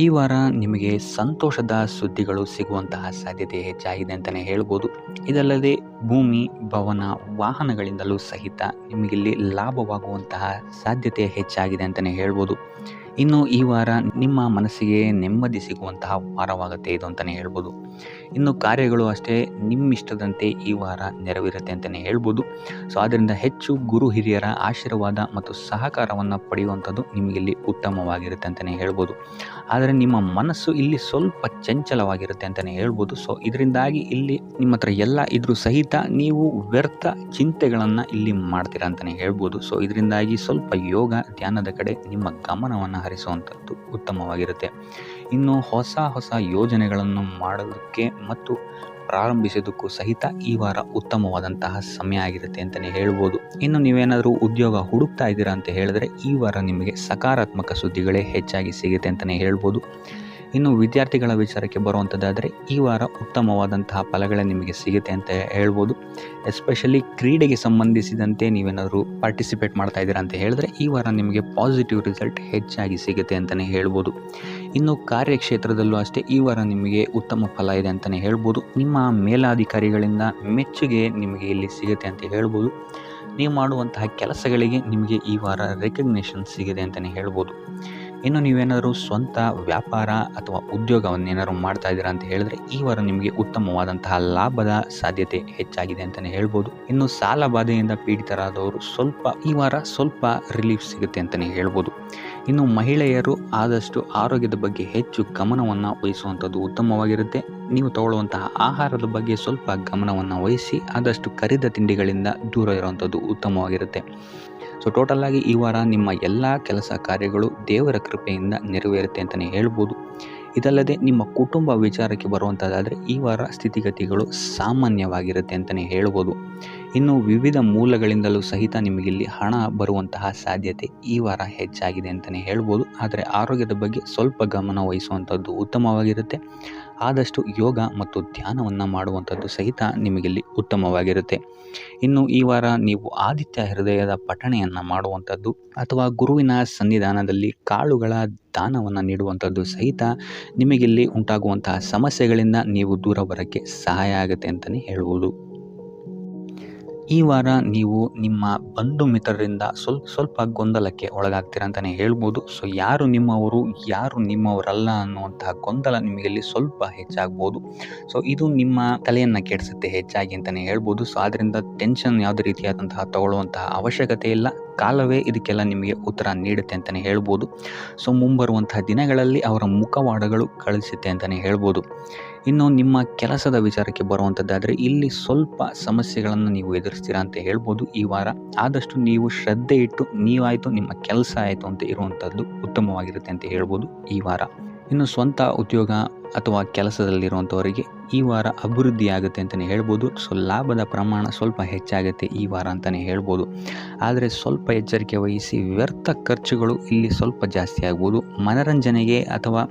ಈ ವಾರ ನಿಮಗೆ ಸಂತೋಷದ ಸುದ್ದಿಗಳು ಸಿಗುವಂತಹ ಸಾಧ್ಯತೆ ಹೆಚ್ಚಾಗಿದೆ ಅಂತಲೇ ಹೇಳ್ಬೋದು. ಇದಲ್ಲದೆ ಭೂಮಿ, ಭವನ, ವಾಹನಗಳಿಂದಲೂ ಸಹಿತ ನಿಮಗಿಲ್ಲಿ ಲಾಭವಾಗುವಂತಹ ಸಾಧ್ಯತೆ ಹೆಚ್ಚಾಗಿದೆ ಅಂತಲೇ ಹೇಳ್ಬೋದು. ಇನ್ನು ಈ ವಾರ ನಿಮ್ಮ ಮನಸ್ಸಿಗೆ ನೆಮ್ಮದಿ ಸಿಗುವಂತಹ ವಾರವಾಗುತ್ತೆ ಇದು ಅಂತಲೇ ಹೇಳ್ಬೋದು. ಇನ್ನು ಕಾರ್ಯಗಳು ಅಷ್ಟೇ ನಿಮ್ಮಿಷ್ಟದಂತೆ ಈ ವಾರ ನೆರವೇರುತ್ತೆ ಅಂತಲೇ ಹೇಳ್ಬೋದು. ಸೊ ಆದ್ದರಿಂದ ಹೆಚ್ಚು ಗುರು ಹಿರಿಯರ ಆಶೀರ್ವಾದ ಮತ್ತು ಸಹಕಾರವನ್ನು ಪಡೆಯುವಂಥದ್ದು ನಿಮಗಿಲ್ಲಿ ಉತ್ತಮವಾಗಿರುತ್ತೆ ಅಂತಲೇ ಹೇಳ್ಬೋದು. ಆದರೆ ನಿಮ್ಮ ಮನಸ್ಸು ಇಲ್ಲಿ ಸ್ವಲ್ಪ ಚಂಚಲವಾಗಿರುತ್ತೆ ಅಂತಲೇ ಹೇಳ್ಬೋದು. ಸೊ ಇದರಿಂದಾಗಿ ಇಲ್ಲಿ ನಿಮ್ಮ ಹತ್ರ ಎಲ್ಲ ಇದ್ರೂ ಸಹಿತ ನೀವು ವ್ಯರ್ಥ ಚಿಂತೆಗಳನ್ನು ಇಲ್ಲಿ ಮಾಡ್ತೀರಾ ಅಂತಲೇ ಹೇಳ್ಬೋದು. ಸೊ ಇದರಿಂದಾಗಿ ಸ್ವಲ್ಪ ಯೋಗ ಧ್ಯಾನದ ಕಡೆ ನಿಮ್ಮ ಗಮನವನ್ನು ಹರಿಸುವಂಥದ್ದು ಉತ್ತಮವಾಗಿರುತ್ತೆ. ಇನ್ನು ಹೊಸ ಯೋಜನೆಗಳನ್ನು ಮಾಡೋದಕ್ಕೆ ಮತ್ತು ಪ್ರಾರಂಭಿಸೋದಕ್ಕೂ ಸಹಿತ ಈ ವಾರ ಉತ್ತಮವಾದಂತಹ ಸಮಯ ಆಗಿರುತ್ತೆ ಅಂತಲೇ ಹೇಳ್ಬೋದು. ಇನ್ನು ನೀವೇನಾದರೂ ಉದ್ಯೋಗ ಹುಡುಕ್ತಾ ಇದ್ದೀರಾ ಅಂತ ಹೇಳಿದ್ರೆ ಈ ವಾರ ನಿಮಗೆ ಸಕಾರಾತ್ಮಕ ಸುದ್ದಿಗಳೇ ಹೆಚ್ಚಾಗಿ ಸಿಗುತ್ತೆ ಅಂತಲೇ ಹೇಳ್ಬೋದು. ಇನ್ನು ವಿದ್ಯಾರ್ಥಿಗಳ ವಿಚಾರಕ್ಕೆ ಬರುವಂಥದ್ದಾದರೆ ಈ ವಾರ ಉತ್ತಮವಾದಂತಹ ಫಲಗಳೇ ನಿಮಗೆ ಸಿಗುತ್ತೆ ಅಂತ ಹೇಳ್ಬೋದು. ಎಸ್ಪೆಷಲಿ ಕ್ರೀಡೆಗೆ ಸಂಬಂಧಿಸಿದಂತೆ ನೀವೇನಾದರೂ ಪಾರ್ಟಿಸಿಪೇಟ್ ಮಾಡ್ತಾ ಇದ್ದೀರಾ ಅಂತ ಹೇಳಿದ್ರೆ ಈ ವಾರ ನಿಮಗೆ ಪಾಸಿಟಿವ್ ರಿಸಲ್ಟ್ ಹೆಚ್ಚಾಗಿ ಸಿಗುತ್ತೆ ಅಂತಲೇ ಹೇಳ್ಬೋದು. ಇನ್ನು ಕಾರ್ಯಕ್ಷೇತ್ರದಲ್ಲೂ ಅಷ್ಟೇ ಈ ವಾರ ನಿಮಗೆ ಉತ್ತಮ ಫಲ ಇದೆ ಅಂತಲೇ ಹೇಳ್ಬೋದು. ನಿಮ್ಮ ಮೇಲಾಧಿಕಾರಿಗಳಿಂದ ಮೆಚ್ಚುಗೆ ನಿಮಗೆ ಇಲ್ಲಿ ಸಿಗುತ್ತೆ ಅಂತ ಹೇಳ್ಬೋದು. ನೀವು ಮಾಡುವಂತಹ ಕೆಲಸಗಳಿಗೆ ನಿಮಗೆ ಈ ವಾರ ರೆಕಗ್ನೇಷನ್ ಸಿಗಿದೆ ಅಂತಲೇ ಹೇಳ್ಬೋದು. ಇನ್ನು ನೀವೇನಾದರೂ ಸ್ವಂತ ವ್ಯಾಪಾರ ಅಥವಾ ಉದ್ಯೋಗವನ್ನೇನಾದ್ರು ಮಾಡ್ತಾ ಇದ್ದೀರಾ ಅಂತ ಹೇಳಿದ್ರೆ ಈ ವಾರ ನಿಮಗೆ ಉತ್ತಮವಾದಂತಹ ಲಾಭದ ಸಾಧ್ಯತೆ ಹೆಚ್ಚಾಗಿದೆ ಅಂತಲೇ ಹೇಳ್ಬೋದು. ಇನ್ನು ಸಾಲ ಬಾಧೆಯಿಂದ ಪೀಡಿತರಾದವರು ಈ ವಾರ ಸ್ವಲ್ಪ ರಿಲೀಫ್ ಸಿಗುತ್ತೆ ಅಂತಲೇ ಹೇಳ್ಬೋದು. ಇನ್ನು ಮಹಿಳೆಯರು ಆದಷ್ಟು ಆರೋಗ್ಯದ ಬಗ್ಗೆ ಹೆಚ್ಚು ಗಮನವನ್ನು ವಹಿಸುವಂಥದ್ದು ಉತ್ತಮವಾಗಿರುತ್ತೆ. ನೀವು ತಗೊಳ್ಳುವಂತಹ ಆಹಾರದ ಬಗ್ಗೆ ಸ್ವಲ್ಪ ಗಮನವನ್ನು ವಹಿಸಿ ಆದಷ್ಟು ಕರಿದ ತಿಂಡಿಗಳಿಂದ ದೂರ ಇರುವಂಥದ್ದು ಉತ್ತಮವಾಗಿರುತ್ತೆ. ಸೊ ಟೋಟಲ್ ಆಗಿ ಈ ವಾರ ನಿಮ್ಮ ಎಲ್ಲ ಕೆಲಸ ಕಾರ್ಯಗಳು ದೇವರ ಕೃಪೆಯಿಂದ ನೆರವೇರುತ್ತೆ ಅಂತಲೇ ಹೇಳ್ಬೋದು. ಇದಲ್ಲದೆ ನಿಮ್ಮ ಕುಟುಂಬ ವಿಚಾರಕ್ಕೆ ಬರುವಂಥದ್ದಾದರೆ ಈ ವಾರ ಸ್ಥಿತಿಗತಿಗಳು ಸಾಮಾನ್ಯವಾಗಿರುತ್ತೆ ಅಂತಲೇ ಹೇಳ್ಬೋದು. ಇನ್ನು ವಿವಿಧ ಮೂಲಗಳಿಂದಲೂ ಸಹಿತ ನಿಮಗಿಲ್ಲಿ ಹಣ ಬರುವಂತಹ ಸಾಧ್ಯತೆ ಈ ವಾರ ಹೆಚ್ಚಾಗಿದೆ ಅಂತಲೇ ಹೇಳ್ಬೋದು. ಆದರೆ ಆರೋಗ್ಯದ ಬಗ್ಗೆ ಸ್ವಲ್ಪ ಗಮನ ವಹಿಸುವಂಥದ್ದು ಉತ್ತಮವಾಗಿರುತ್ತೆ. ಆದಷ್ಟು ಯೋಗ ಮತ್ತು ಧ್ಯಾನವನ್ನು ಮಾಡುವಂಥದ್ದು ಸಹಿತ ನಿಮಗಿಲ್ಲಿ ಉತ್ತಮವಾಗಿರುತ್ತೆ. ಇನ್ನು ಈ ವಾರ ನೀವು ಆದಿತ್ಯ ಹೃದಯದ ಪಠಣೆಯನ್ನು ಮಾಡುವಂಥದ್ದು ಅಥವಾ ಗುರುವಿನ ಸನ್ನಿಧಾನದಲ್ಲಿ ಕಾಳುಗಳ ದಾನವನ್ನು ನೀಡುವಂಥದ್ದು ಸಹಿತ ನಿಮಗಿಲ್ಲಿ ಉಂಟಾಗುವಂತಹ ಸಮಸ್ಯೆಗಳಿಂದ ನೀವು ದೂರ ಬರೋಕ್ಕೆ ಸಹಾಯ ಆಗುತ್ತೆ ಅಂತಲೇ ಹೇಳ್ಬೋದು. ಈ ವಾರ ನೀವು ನಿಮ್ಮ ಬಂಧು ಮಿತ್ರರಿಂದ ಸ್ವಲ್ಪ ಗೊಂದಲಕ್ಕೆ ಒಳಗಾಗ್ತೀರಾ ಅಂತಲೇ ಹೇಳ್ಬೋದು. ಸೊ ಯಾರು ನಿಮ್ಮವರು ಯಾರು ನಿಮ್ಮವರಲ್ಲ ಅನ್ನುವಂತಹ ಗೊಂದಲ ನಿಮಗಿಲ್ಲಿ ಸ್ವಲ್ಪ ಹೆಚ್ಚಾಗ್ಬೋದು. ಸೊ ಇದು ನಿಮ್ಮ ತಲೆಯನ್ನು ಕೆಡಿಸುತ್ತೆ ಹೆಚ್ಚಾಗಿ ಅಂತಲೇ ಹೇಳ್ಬೋದು. ಸೊ ಆದ್ದರಿಂದ ಟೆನ್ಷನ್ ಯಾವುದೇ ರೀತಿಯಾದಂತಹ ತಗೊಳ್ಳುವಂತಹ ಅವಶ್ಯಕತೆ ಇಲ್ಲ. ಕಾಲವೇ ಇದಕ್ಕೆಲ್ಲ ನಿಮಗೆ ಉತ್ತರ ನೀಡುತ್ತೆ ಅಂತಲೇ ಹೇಳ್ಬೋದು. ಸೊ ಮುಂಬರುವಂತಹ ದಿನಗಳಲ್ಲಿ ಅವರ ಮುಖವಾಡಗಳು ಕಳಿಸುತ್ತೆ ಅಂತಲೇ ಹೇಳ್ಬೋದು. ಇನ್ನು ನಿಮ್ಮ ಕೆಲಸದ ವಿಚಾರಕ್ಕೆ ಬರುವಂಥದ್ದಾದರೆ ಇಲ್ಲಿ ಸ್ವಲ್ಪ ಸಮಸ್ಯೆಗಳನ್ನು ನೀವು ಎದುರಿಸ್ತೀರಾ ಅಂತ ಹೇಳ್ಬೋದು. ಈ ವಾರ ಆದಷ್ಟು ನೀವು ಶ್ರದ್ಧೆ ಇಟ್ಟು ನೀವಾಯಿತು ನಿಮ್ಮ ಕೆಲಸ ಆಯಿತು ಅಂತ ಇರುವಂಥದ್ದು ಉತ್ತಮವಾಗಿರುತ್ತೆ ಅಂತ ಹೇಳ್ಬೋದು ಈ ವಾರ. ಇನ್ನು ಸ್ವಂತ ಉದ್ಯೋಗ ಅಥವಾ ಕೆಲಸದಲ್ಲಿರುವಂಥವರಿಗೆ ಈ ವಾರ ಅಭಿವೃದ್ಧಿ ಆಗುತ್ತೆ ಅಂತಲೇ ಹೇಳ್ಬೋದು. ಸೊ ಲಾಭದ ಪ್ರಮಾಣ ಸ್ವಲ್ಪ ಹೆಚ್ಚಾಗುತ್ತೆ ಈ ವಾರ ಅಂತಲೇ ಹೇಳ್ಬೋದು. ಆದರೆ ಸ್ವಲ್ಪ ಎಚ್ಚರಿಕೆ ವಹಿಸಿ ವ್ಯರ್ಥ ಖರ್ಚುಗಳು ಇಲ್ಲಿ ಸ್ವಲ್ಪ ಜಾಸ್ತಿ ಆಗ್ಬೋದು. ಮನರಂಜನೆಗೆ ಅಥವಾ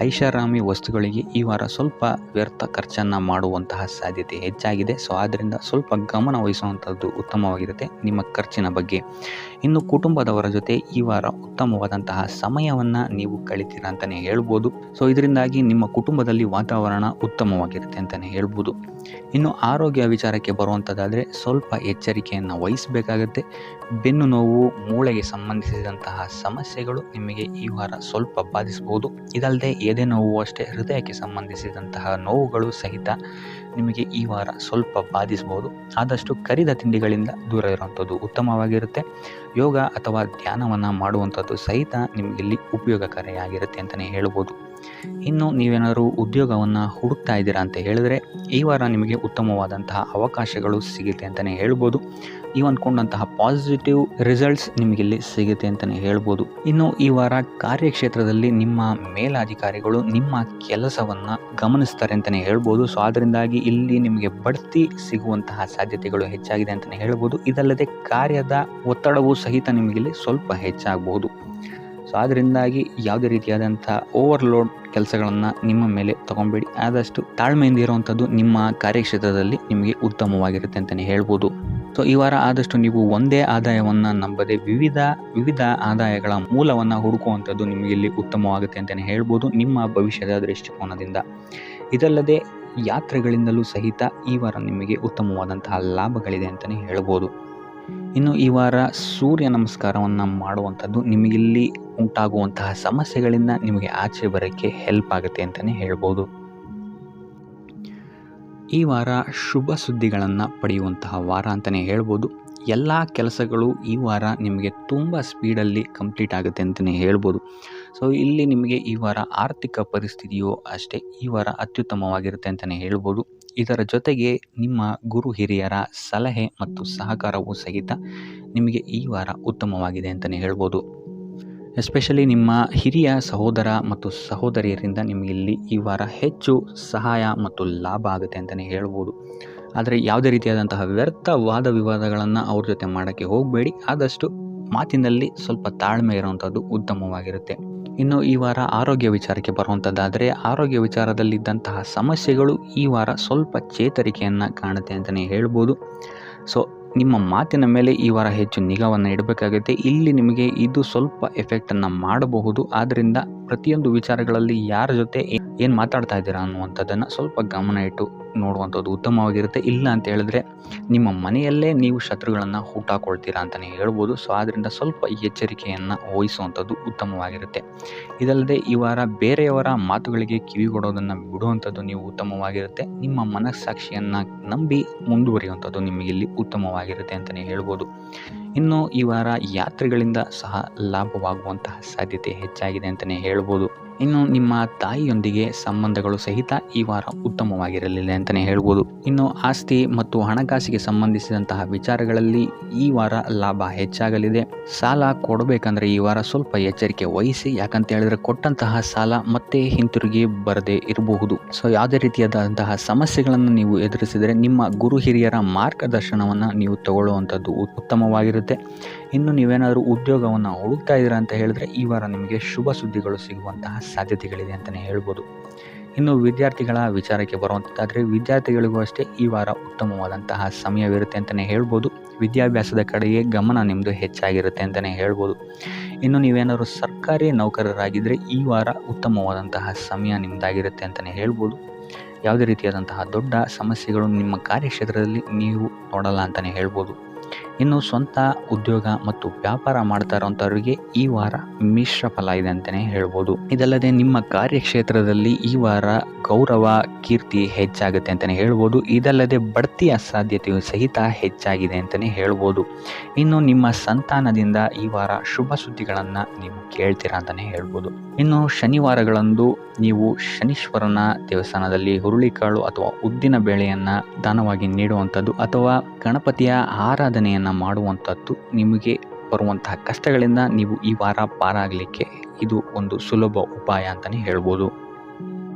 ಐಷಾರಾಮಿ ವಸ್ತುಗಳಿಗೆ ಈ ವಾರ ಸ್ವಲ್ಪ ವ್ಯರ್ಥ ಖರ್ಚನ್ನು ಮಾಡುವಂತಹ ಸಾಧ್ಯತೆ ಹೆಚ್ಚಾಗಿದೆ. ಸೊ ಆದ್ದರಿಂದ ಸ್ವಲ್ಪ ಗಮನ ವಹಿಸುವಂಥದ್ದು ಉತ್ತಮವಾಗಿರುತ್ತೆ ನಿಮ್ಮ ಖರ್ಚಿನ ಬಗ್ಗೆ. ಇನ್ನು ಕುಟುಂಬದವರ ಜೊತೆ ಈ ವಾರ ಉತ್ತಮವಾದಂತಹ ಸಮಯವನ್ನು ನೀವು ಕಳಿತೀರಾ ಅಂತಲೇ ಹೇಳ್ಬೋದು. ಸೊ ಇದರಿಂದಾಗಿ ನಿಮ್ಮ ಕುಟುಂಬದಲ್ಲಿ ವಾತಾವರಣ ಉತ್ತಮವಾಗಿರುತ್ತೆ ಅಂತಲೇ ಹೇಳ್ಬೋದು. ಇನ್ನು ಆರೋಗ್ಯ ವಿಚಾರಕ್ಕೆ ಬರುವಂಥದ್ದಾದರೆ ಸ್ವಲ್ಪ ಎಚ್ಚರಿಕೆಯನ್ನು ವಹಿಸಬೇಕಾಗತ್ತೆ. ಬೆನ್ನು ನೋವು, ಮೂಳೆಗೆ ಸಂಬಂಧಿಸಿದಂತಹ ಸಮಸ್ಯೆಗಳು ನಿಮಗೆ ಈ ವಾರ ಸ್ವಲ್ಪ ಬಾಧಿಸಬಹುದು. ಇದಲ್ಲದೆ ಎದೆ ನೋವು ಅಷ್ಟೇ ಹೃದಯಕ್ಕೆ ಸಂಬಂಧಿಸಿದಂತಹ ನೋವುಗಳು ಸಹಿತ ನಿಮಗೆ ಈ ವಾರ ಸ್ವಲ್ಪ ಬಾಧಿಸಬಹುದು. ಆದಷ್ಟು ಕರಿದ ತಿಂಡಿಗಳಿಂದ ದೂರ ಇರುವಂಥದ್ದು ಉತ್ತಮವಾಗಿರುತ್ತೆ. ಯೋಗ ಅಥವಾ ಧ್ಯಾನವನ್ನು ಮಾಡುವಂಥದ್ದು ಸಹಿತ ನಿಮಗಿಲ್ಲಿ ಉಪಯೋಗಕಾರಿಯಾಗಿರುತ್ತೆ ಅಂತಲೇ ಹೇಳ್ಬೋದು. ಇನ್ನು ನೀವೇನಾದರೂ ಉದ್ಯೋಗವನ್ನು ಹುಡುಕ್ತಾ ಇದ್ದೀರಾ ಅಂತ ಹೇಳಿದ್ರೆ ಈ ವಾರ ನಿಮಗೆ ಉತ್ತಮವಾದಂತಹ ಅವಕಾಶಗಳು ಸಿಗುತ್ತೆ ಅಂತಲೇ ಹೇಳ್ಬೋದು. ನೀವು ಅಂದ್ಕೊಂಡಂತಹ ಪಾಸಿಟಿವ್ ರಿಸಲ್ಟ್ಸ್ ನಿಮಗಿಲ್ಲಿ ಸಿಗುತ್ತೆ ಅಂತಲೇ ಹೇಳ್ಬೋದು. ಇನ್ನು ಈ ವಾರ ಕಾರ್ಯಕ್ಷೇತ್ರದಲ್ಲಿ ನಿಮ್ಮ ಮೇಲಾಧಿಕಾರಿಗಳು ನಿಮ್ಮ ಕೆಲಸವನ್ನು ಗಮನಿಸ್ತಾರೆ ಅಂತಲೇ ಹೇಳ್ಬೋದು. ಸೊ ಅದರಿಂದಾಗಿ ಇಲ್ಲಿ ನಿಮಗೆ ಬಡ್ತಿ ಸಿಗುವಂತಹ ಸಾಧ್ಯತೆಗಳು ಹೆಚ್ಚಾಗಿದೆ ಅಂತಲೇ ಹೇಳ್ಬೋದು. ಇದಲ್ಲದೆ ಕಾರ್ಯದ ಒತ್ತಡವೂ ಸಹಿತ ನಿಮಗಿಲ್ಲಿ ಸ್ವಲ್ಪ ಹೆಚ್ಚಾಗಬಹುದು. ಸೊ ಅದರಿಂದಾಗಿ ಯಾವುದೇ ರೀತಿಯಾದಂಥ ಓವರ್ಲೋಡ್ ಕೆಲಸಗಳನ್ನು ನಿಮ್ಮ ಮೇಲೆ ತಗೊಂಬೇಡಿ. ಆದಷ್ಟು ತಾಳ್ಮೆಯಿಂದ ಇರುವಂಥದ್ದು ನಿಮ್ಮ ಕಾರ್ಯಕ್ಷೇತ್ರದಲ್ಲಿ ನಿಮಗೆ ಉತ್ತಮವಾಗಿರುತ್ತೆ ಅಂತಲೇ ಹೇಳ್ಬೋದು. ಸೊ ಈ ವಾರ ಆದಷ್ಟು ನೀವು ಒಂದೇ ಆದಾಯವನ್ನು ನಂಬದೆ ವಿವಿಧ ಆದಾಯಗಳ ಮೂಲವನ್ನು ಹುಡುಕುವಂಥದ್ದು ನಿಮಗೆ ಇಲ್ಲಿ ಉತ್ತಮವಾಗುತ್ತೆ ಅಂತಲೇ ಹೇಳ್ಬೋದು ನಿಮ್ಮ ಭವಿಷ್ಯದ ದೃಷ್ಟಿಕೋನದಿಂದ. ಇದಲ್ಲದೆ ಯಾತ್ರೆಗಳಿಂದಲೂ ಸಹಿತ ಈ ವಾರ ನಿಮಗೆ ಉತ್ತಮವಾದಂತಹ ಲಾಭಗಳಿದೆ ಅಂತಲೇ ಹೇಳ್ಬೋದು. ಇನ್ನು ಈ ವಾರ ಸೂರ್ಯ ನಮಸ್ಕಾರವನ್ನು ಮಾಡುವಂಥದ್ದು ನಿಮಗಿಲ್ಲಿ ಉಂಟಾಗುವಂತಹ ಸಮಸ್ಯೆಗಳಿಂದ ನಿಮಗೆ ಆಚೆ ಬರೋಕ್ಕೆ ಹೆಲ್ಪ್ ಆಗುತ್ತೆ ಅಂತಲೇ ಹೇಳ್ಬೋದು. ಈ ವಾರ ಶುಭ ಸುದ್ದಿಗಳನ್ನು ಪಡೆಯುವಂತಹ ವಾರ ಅಂತಲೇ ಹೇಳ್ಬೋದು. ಎಲ್ಲ ಕೆಲಸಗಳು ಈ ವಾರ ನಿಮಗೆ ತುಂಬ ಸ್ಪೀಡಲ್ಲಿ ಕಂಪ್ಲೀಟ್ ಆಗುತ್ತೆ ಅಂತಲೇ ಹೇಳ್ಬೋದು. ಸೊ ಇಲ್ಲಿ ನಿಮಗೆ ಈ ವಾರ ಆರ್ಥಿಕ ಪರಿಸ್ಥಿತಿಯು ಅಷ್ಟೇ ಈ ವಾರ ಅತ್ಯುತ್ತಮವಾಗಿರುತ್ತೆ ಅಂತಲೇ ಹೇಳ್ಬೋದು. ಇದರ ಜೊತೆಗೆ ನಿಮ್ಮ ಗುರು ಹಿರಿಯರ ಸಲಹೆ ಮತ್ತು ಸಹಕಾರವೂ ಸಹಿತ ನಿಮಗೆ ಈ ವಾರ ಉತ್ತಮವಾಗಿದೆ ಅಂತಲೇ ಹೇಳ್ಬೋದು. ಎಸ್ಪೆಷಲಿ ನಿಮ್ಮ ಹಿರಿಯ ಸಹೋದರ ಮತ್ತು ಸಹೋದರಿಯರಿಂದ ನಿಮಗೆ ಇಲ್ಲಿ ಈ ವಾರ ಹೆಚ್ಚು ಸಹಾಯ ಮತ್ತು ಲಾಭ ಆಗುತ್ತೆ ಅಂತಲೇ ಹೇಳ್ಬೋದು. ಆದರೆ ಯಾವುದೇ ರೀತಿಯಾದಂತಹ ವ್ಯರ್ಥ ವಾದ ವಿವಾದಗಳನ್ನು ಅವ್ರ ಜೊತೆ ಮಾಡೋಕ್ಕೆ ಹೋಗಬೇಡಿ. ಆದಷ್ಟು ಮಾತಿನಲ್ಲಿ ಸ್ವಲ್ಪ ತಾಳ್ಮೆ ಇರುವಂಥದ್ದು ಉತ್ತಮವಾಗಿರುತ್ತೆ. ಇನ್ನು ಈ ವಾರ ಆರೋಗ್ಯ ವಿಚಾರಕ್ಕೆ ಬರುವಂಥದ್ದಾದರೆ ಆರೋಗ್ಯ ವಿಚಾರದಲ್ಲಿದ್ದಂತಹ ಸಮಸ್ಯೆಗಳು ಈ ವಾರ ಸ್ವಲ್ಪ ಚೇತರಿಕೆಯನ್ನು ಕಾಣುತ್ತೆ ಅಂತಲೇ ಹೇಳ್ಬೋದು. ಸೊ ನಿಮ್ಮ ಮಾತಿನ ಮೇಲೆ ಈ ವಾರ ಹೆಚ್ಚು ನಿಗಾವನ್ನು ಇಡಬೇಕಾಗುತ್ತೆ. ಇಲ್ಲಿ ನಿಮಗೆ ಇದು ಸ್ವಲ್ಪ ಎಫೆಕ್ಟನ್ನು ಮಾಡಬಹುದು. ಆದ್ದರಿಂದ ಪ್ರತಿಯೊಂದು ವಿಚಾರಗಳಲ್ಲಿ ಯಾರ ಜೊತೆ ಏನು ಮಾತಾಡ್ತಾ ಇದ್ದೀರಾ ಅನ್ನುವಂಥದ್ದನ್ನು ಸ್ವಲ್ಪ ಗಮನ ಇಟ್ಟು ನೋಡುವಂಥದ್ದು ಉತ್ತಮವಾಗಿರುತ್ತೆ. ಇಲ್ಲ ಅಂತ ಹೇಳಿದ್ರೆ ನಿಮ್ಮ ಮನೆಯಲ್ಲೇ ನೀವು ಶತ್ರುಗಳನ್ನು ಹುಟ್ಟಾಕೊಳ್ತೀರಾ ಅಂತಲೇ ಹೇಳ್ಬೋದು. ಸೊ ಆದ್ದರಿಂದ ಸ್ವಲ್ಪ ಎಚ್ಚರಿಕೆಯನ್ನು ವಹಿಸುವಂಥದ್ದು ಉತ್ತಮವಾಗಿರುತ್ತೆ. ಇದಲ್ಲದೆ ಈ ವಾರ ಬೇರೆಯವರ ಮಾತುಗಳಿಗೆ ಕಿವಿಗೊಡೋದನ್ನು ಬಿಡುವಂಥದ್ದು ನೀವು ಉತ್ತಮವಾಗಿರುತ್ತೆ. ನಿಮ್ಮ ಮನಸ್ಸಾಕ್ಷಿಯನ್ನು ನಂಬಿ ಮುಂದುವರಿಯುವಂಥದ್ದು ನಿಮಗಿಲ್ಲಿ ಉತ್ತಮವಾಗಿರುತ್ತೆ ಅಂತಲೇ ಹೇಳ್ಬೋದು. ಇನ್ನು ಈ ವಾರ ಯಾತ್ರೆಗಳಿಂದ ಸಹ ಲಾಭವಾಗುವಂತಹ ಸಾಧ್ಯತೆ ಹೆಚ್ಚಾಗಿದೆ ಅಂತಲೇ ಹೇಳ್ಬೋದು. ಇನ್ನು ನಿಮ್ಮ ತಾಯಿಯೊಂದಿಗೆ ಸಂಬಂಧಗಳು ಸಹಿತ ಈ ವಾರ ಉತ್ತಮವಾಗಿರಲಿಲ್ಲ ಅಂತಲೇ ಹೇಳ್ಬೋದು. ಇನ್ನು ಆಸ್ತಿ ಮತ್ತು ಹಣಕಾಸಿಗೆ ಸಂಬಂಧಿಸಿದಂತಹ ವಿಚಾರಗಳಲ್ಲಿ ಈ ವಾರ ಲಾಭ ಹೆಚ್ಚಾಗಲಿದೆ. ಸಾಲ ಕೊಡಬೇಕಂದ್ರೆ ಈ ವಾರ ಸ್ವಲ್ಪ ಎಚ್ಚರಿಕೆ ವಹಿಸಿ. ಯಾಕಂತ ಹೇಳಿದ್ರೆ ಕೊಟ್ಟಂತಹ ಸಾಲ ಮತ್ತೆ ಹಿಂತಿರುಗಿ ಬರದೇ ಇರಬಹುದು. ಸೊ ಯಾವುದೇ ರೀತಿಯಾದಂತಹ ಸಮಸ್ಯೆಗಳನ್ನು ನೀವು ಎದುರಿಸಿದರೆ ನಿಮ್ಮ ಗುರು ಹಿರಿಯರ ಮಾರ್ಗದರ್ಶನವನ್ನು ನೀವು ತಗೊಳ್ಳುವಂಥದ್ದು ಉತ್ತಮವಾಗಿರುತ್ತೆ. ಇನ್ನು ನೀವೇನಾದರೂ ಉದ್ಯೋಗವನ್ನು ಹುಡುಕ್ತಾ ಇದ್ದೀರಾ ಅಂತ ಹೇಳಿದ್ರೆ ಈ ವಾರ ನಿಮಗೆ ಶುಭ ಸುದ್ದಿಗಳು ಸಿಗುವಂತಹ ಸಾಧ್ಯತೆಗಳಿದೆ ಅಂತಲೇ ಹೇಳ್ಬೋದು. ಇನ್ನು ವಿದ್ಯಾರ್ಥಿಗಳ ವಿಚಾರಕ್ಕೆ ಬರುವಂಥದ್ದಾದರೆ ವಿದ್ಯಾರ್ಥಿಗಳಿಗೂ ಅಷ್ಟೇ ಈ ವಾರ ಉತ್ತಮವಾದಂತಹ ಸಮಯವಿರುತ್ತೆ ಅಂತಲೇ ಹೇಳ್ಬೋದು. ವಿದ್ಯಾಭ್ಯಾಸದ ಕಡೆಗೆ ಗಮನ ನಿಮ್ಮದು ಹೆಚ್ಚಾಗಿರುತ್ತೆ ಅಂತಲೇ ಹೇಳ್ಬೋದು. ಇನ್ನು ನೀವೇನಾದರೂ ಸರ್ಕಾರಿ ನೌಕರರಾಗಿದ್ದರೆ ಈ ವಾರ ಉತ್ತಮವಾದಂತಹ ಸಮಯ ನಿಮ್ಮದಾಗಿರುತ್ತೆ ಅಂತಲೇ ಹೇಳ್ಬೋದು. ಯಾವುದೇ ರೀತಿಯಾದಂತಹ ದೊಡ್ಡ ಸಮಸ್ಯೆಗಳು ನಿಮ್ಮ ಕಾರ್ಯಕ್ಷೇತ್ರದಲ್ಲಿ ನೀವು ನೋಡಲ್ಲ ಅಂತಲೇ ಹೇಳ್ಬೋದು. ಇನ್ನು ಸ್ವಂತ ಉದ್ಯೋಗ ಮತ್ತು ವ್ಯಾಪಾರ ಮಾಡ್ತಾ ಇರೋಂಥವ್ರಿಗೆ ಈ ವಾರ ಮಿಶ್ರ ಫಲ ಇದೆ ಅಂತಲೇ ಹೇಳ್ಬೋದು. ಇದಲ್ಲದೆ ನಿಮ್ಮ ಕಾರ್ಯಕ್ಷೇತ್ರದಲ್ಲಿ ಈ ವಾರ ಗೌರವ ಕೀರ್ತಿ ಹೆಚ್ಚಾಗುತ್ತೆ ಅಂತಲೇ ಹೇಳ್ಬೋದು. ಇದಲ್ಲದೆ ಬಡ್ತಿಯ ಸಾಧ್ಯತೆಯು ಸಹಿತ ಹೆಚ್ಚಾಗಿದೆ ಅಂತಲೇ ಹೇಳ್ಬೋದು. ಇನ್ನು ನಿಮ್ಮ ಸಂತಾನದಿಂದ ಈ ವಾರ ಶುಭ ಸುದ್ದಿಗಳನ್ನು ನೀವು ಕೇಳ್ತೀರಾ ಅಂತಲೇ ಹೇಳ್ಬೋದು. ಇನ್ನು ಶನಿವಾರಗಳಂದು ನೀವು ಶನೀಶ್ವರನ ದೇವಸ್ಥಾನದಲ್ಲಿ ಹುರುಳಿಕಾಳು ಅಥವಾ ಉದ್ದಿನ ಬೇಳೆಯನ್ನು ದಾನವಾಗಿ ನೀಡುವಂಥದ್ದು ಅಥವಾ ಗಣಪತಿಯ ಆರಾಧನೆಯನ್ನು ಮಾಡುವಂಥದ್ದು ನಿಮಗೆ ಬರುವಂತಹ ಕಷ್ಟಗಳಿಂದ ನೀವು ಈ ವಾರ ಪಾರಾಗಲಿಕ್ಕೆ ಇದು ಒಂದು ಸುಲಭ ಉಪಾಯ ಅಂತಲೇ ಹೇಳ್ಬೋದು.